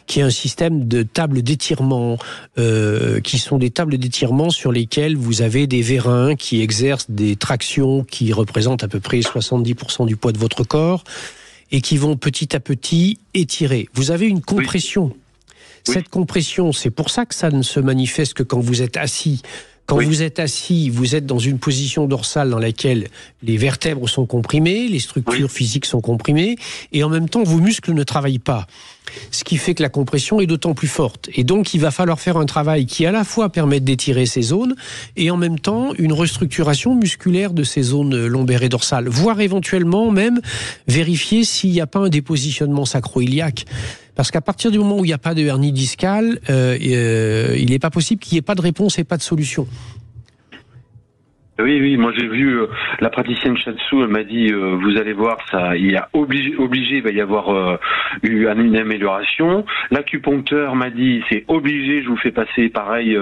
qui est un système de tables d'étirement, qui sont des tables d'étirement sur lesquelles vous avez des vérins qui exercent des tractions qui représentent à peu près 70% du poids de votre corps et qui vont petit à petit étirer. Vous avez une compression. Oui. Cette compression, c'est pour ça que ça ne se manifeste que quand vous êtes assis. Quand vous êtes assis, vous êtes dans une position dorsale dans laquelle les vertèbres sont comprimées, les structures physiques sont comprimées, et en même temps, vos muscles ne travaillent pas. Ce qui fait que la compression est d'autant plus forte. Et donc, il va falloir faire un travail qui, à la fois, permette d'étirer ces zones, et en même temps, une restructuration musculaire de ces zones lombaires et dorsales. Voire éventuellement, même, vérifier s'il n'y a pas un dépositionnement sacro-iliaque. Parce qu'à partir du moment où il n'y a pas de hernie discale, il n'est pas possible qu'il n'y ait pas de réponse et pas de solution. Oui, moi j'ai vu la praticienne Shatsu, elle m'a dit vous allez voir, ça, il y a obligé, il va y avoir une amélioration. L'acupuncteur m'a dit c'est obligé, je vous fais passer pareil,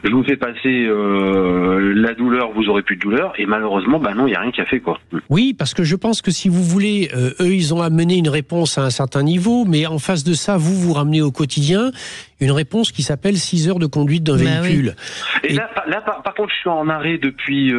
je vous fais passer la douleur, vous aurez plus de douleur. Et malheureusement, non, il y a rien qui a fait quoi. Oui, parce que je pense que si vous voulez, eux ils ont amené une réponse à un certain niveau, mais en face de ça, vous ramenez au quotidien une réponse qui s'appelle 6 heures de conduite d'un véhicule. Oui. Et là, par contre, je suis en arrêt depuis 10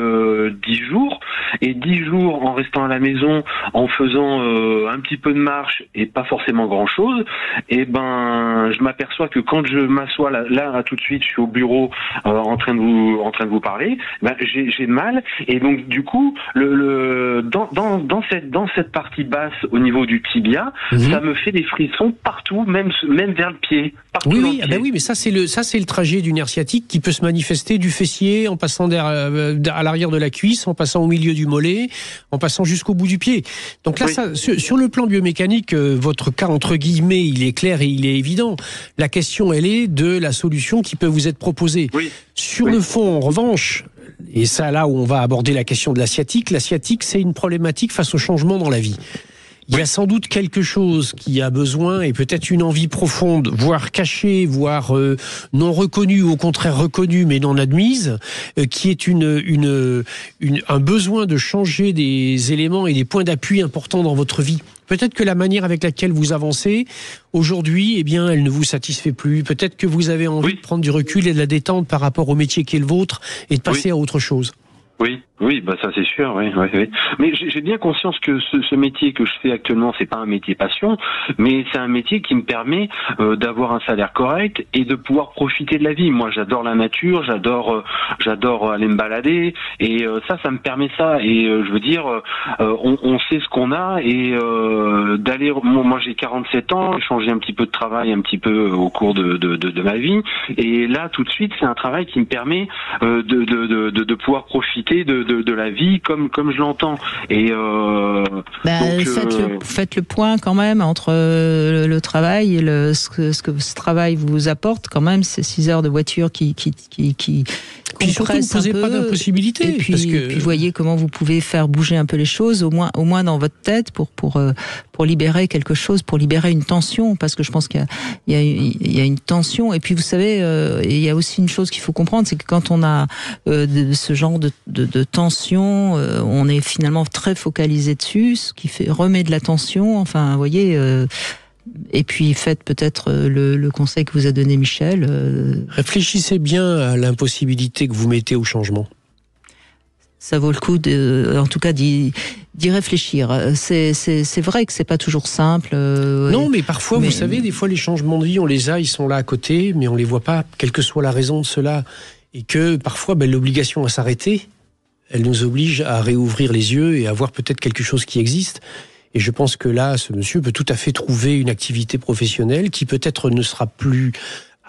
jours, et 10 jours en restant à la maison, en faisant un petit peu de marche et pas forcément grand-chose, et je m'aperçois que quand je m'assois là tout de suite, je suis au bureau en train de vous parler, j'ai mal, et donc du coup, dans cette partie basse au niveau du tibia, ça me fait des frissons partout, même vers le pied. Oui, mais ça c'est le trajet du nerf sciatique qui peut se manifester du fessier en passant à l'arrière de la cuisse, en passant au milieu du mollet, en passant jusqu'au bout du pied. Donc là, sur le plan biomécanique, votre cas entre guillemets, il est clair et il est évident. La question, elle est de la solution qui peut vous être proposée. Sur le fond, en revanche, et ça là où on va aborder la question de la sciatique, c'est une problématique face au changement dans la vie. Il y a sans doute quelque chose qui a besoin, et peut-être une envie profonde, voire cachée, voire non reconnue, ou au contraire reconnue mais non admise, qui est un besoin de changer des éléments et des points d'appui importants dans votre vie. Peut-être que la manière avec laquelle vous avancez aujourd'hui, elle ne vous satisfait plus. Peut-être que vous avez envie de prendre du recul et de la détente par rapport au métier qui est le vôtre et de passer à autre chose. Oui, ça c'est sûr, oui. Mais j'ai bien conscience que ce métier que je fais actuellement, c'est pas un métier passion, mais c'est un métier qui me permet d'avoir un salaire correct et de pouvoir profiter de la vie. Moi, j'adore la nature, j'adore aller me balader, et ça me permet ça. Et je veux dire, on sait ce qu'on a, et d'aller. Moi, j'ai 47 ans, j'ai changé un petit peu de travail, un petit peu au cours de ma vie, et là, tout de suite, c'est un travail qui me permet de pouvoir profiter de la vie comme je l'entends. Et faites le point quand même entre le travail et ce que ce travail vous apporte quand même, ces 6 heures de voiture qui puis surtout, ne posez pas d'impossibilité. Et puis voyez comment vous pouvez faire bouger un peu les choses, au moins dans votre tête, pour libérer quelque chose, pour libérer une tension, parce que je pense qu'il y a une tension. Et puis vous savez, il y a aussi une chose qu'il faut comprendre, c'est que quand on a ce genre de tension, on est finalement très focalisé dessus, ce qui remet de la tension. Enfin, vous voyez. Et puis faites peut-être le conseil que vous a donné Michel. Réfléchissez bien à l'impossibilité que vous mettez au changement. Ça vaut le coup, en tout cas, d'y réfléchir. C'est vrai que c'est pas toujours simple. Non, mais parfois, vous savez, des fois les changements de vie, on les a, ils sont là à côté, mais on les voit pas, quelle que soit la raison de cela. Et que parfois, l'obligation à s'arrêter, elle nous oblige à réouvrir les yeux et à voir peut-être quelque chose qui existe. Et je pense que là, ce monsieur peut tout à fait trouver une activité professionnelle qui peut-être ne sera plus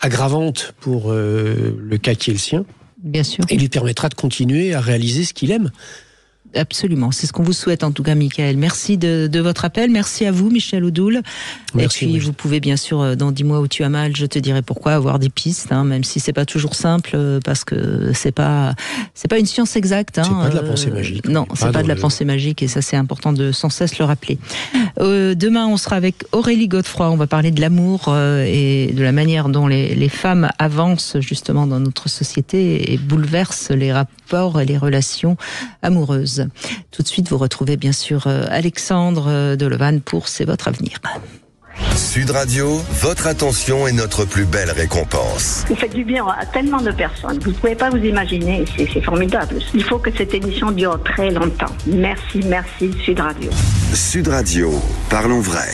aggravante pour le cas qui est le sien. Bien sûr. Et lui permettra de continuer à réaliser ce qu'il aime. Absolument, c'est ce qu'on vous souhaite en tout cas, Michael. Merci de votre appel, merci à vous, Michel Odoul. Merci, et puis vous pouvez bien sûr, dans 10 mois où tu as mal, je te dirai pourquoi, avoir des pistes, même si c'est pas toujours simple, parce que c'est pas une science exacte. C'est pas de la pensée magique. Non, c'est pas de la pensée magique, et ça c'est important de sans cesse le rappeler. Demain, on sera avec Aurélie Godefroy, on va parler de l'amour et de la manière dont les femmes avancent justement dans notre société et bouleversent les rapports et les relations amoureuses. Tout de suite, vous retrouvez bien sûr Alexandre Delevanne pour C'est votre avenir. Sud Radio, votre attention est notre plus belle récompense. Vous faites du bien à tellement de personnes. Vous ne pouvez pas vous imaginer. C'est formidable. Il faut que cette émission dure très longtemps. Merci, Sud Radio. Sud Radio, parlons vrai.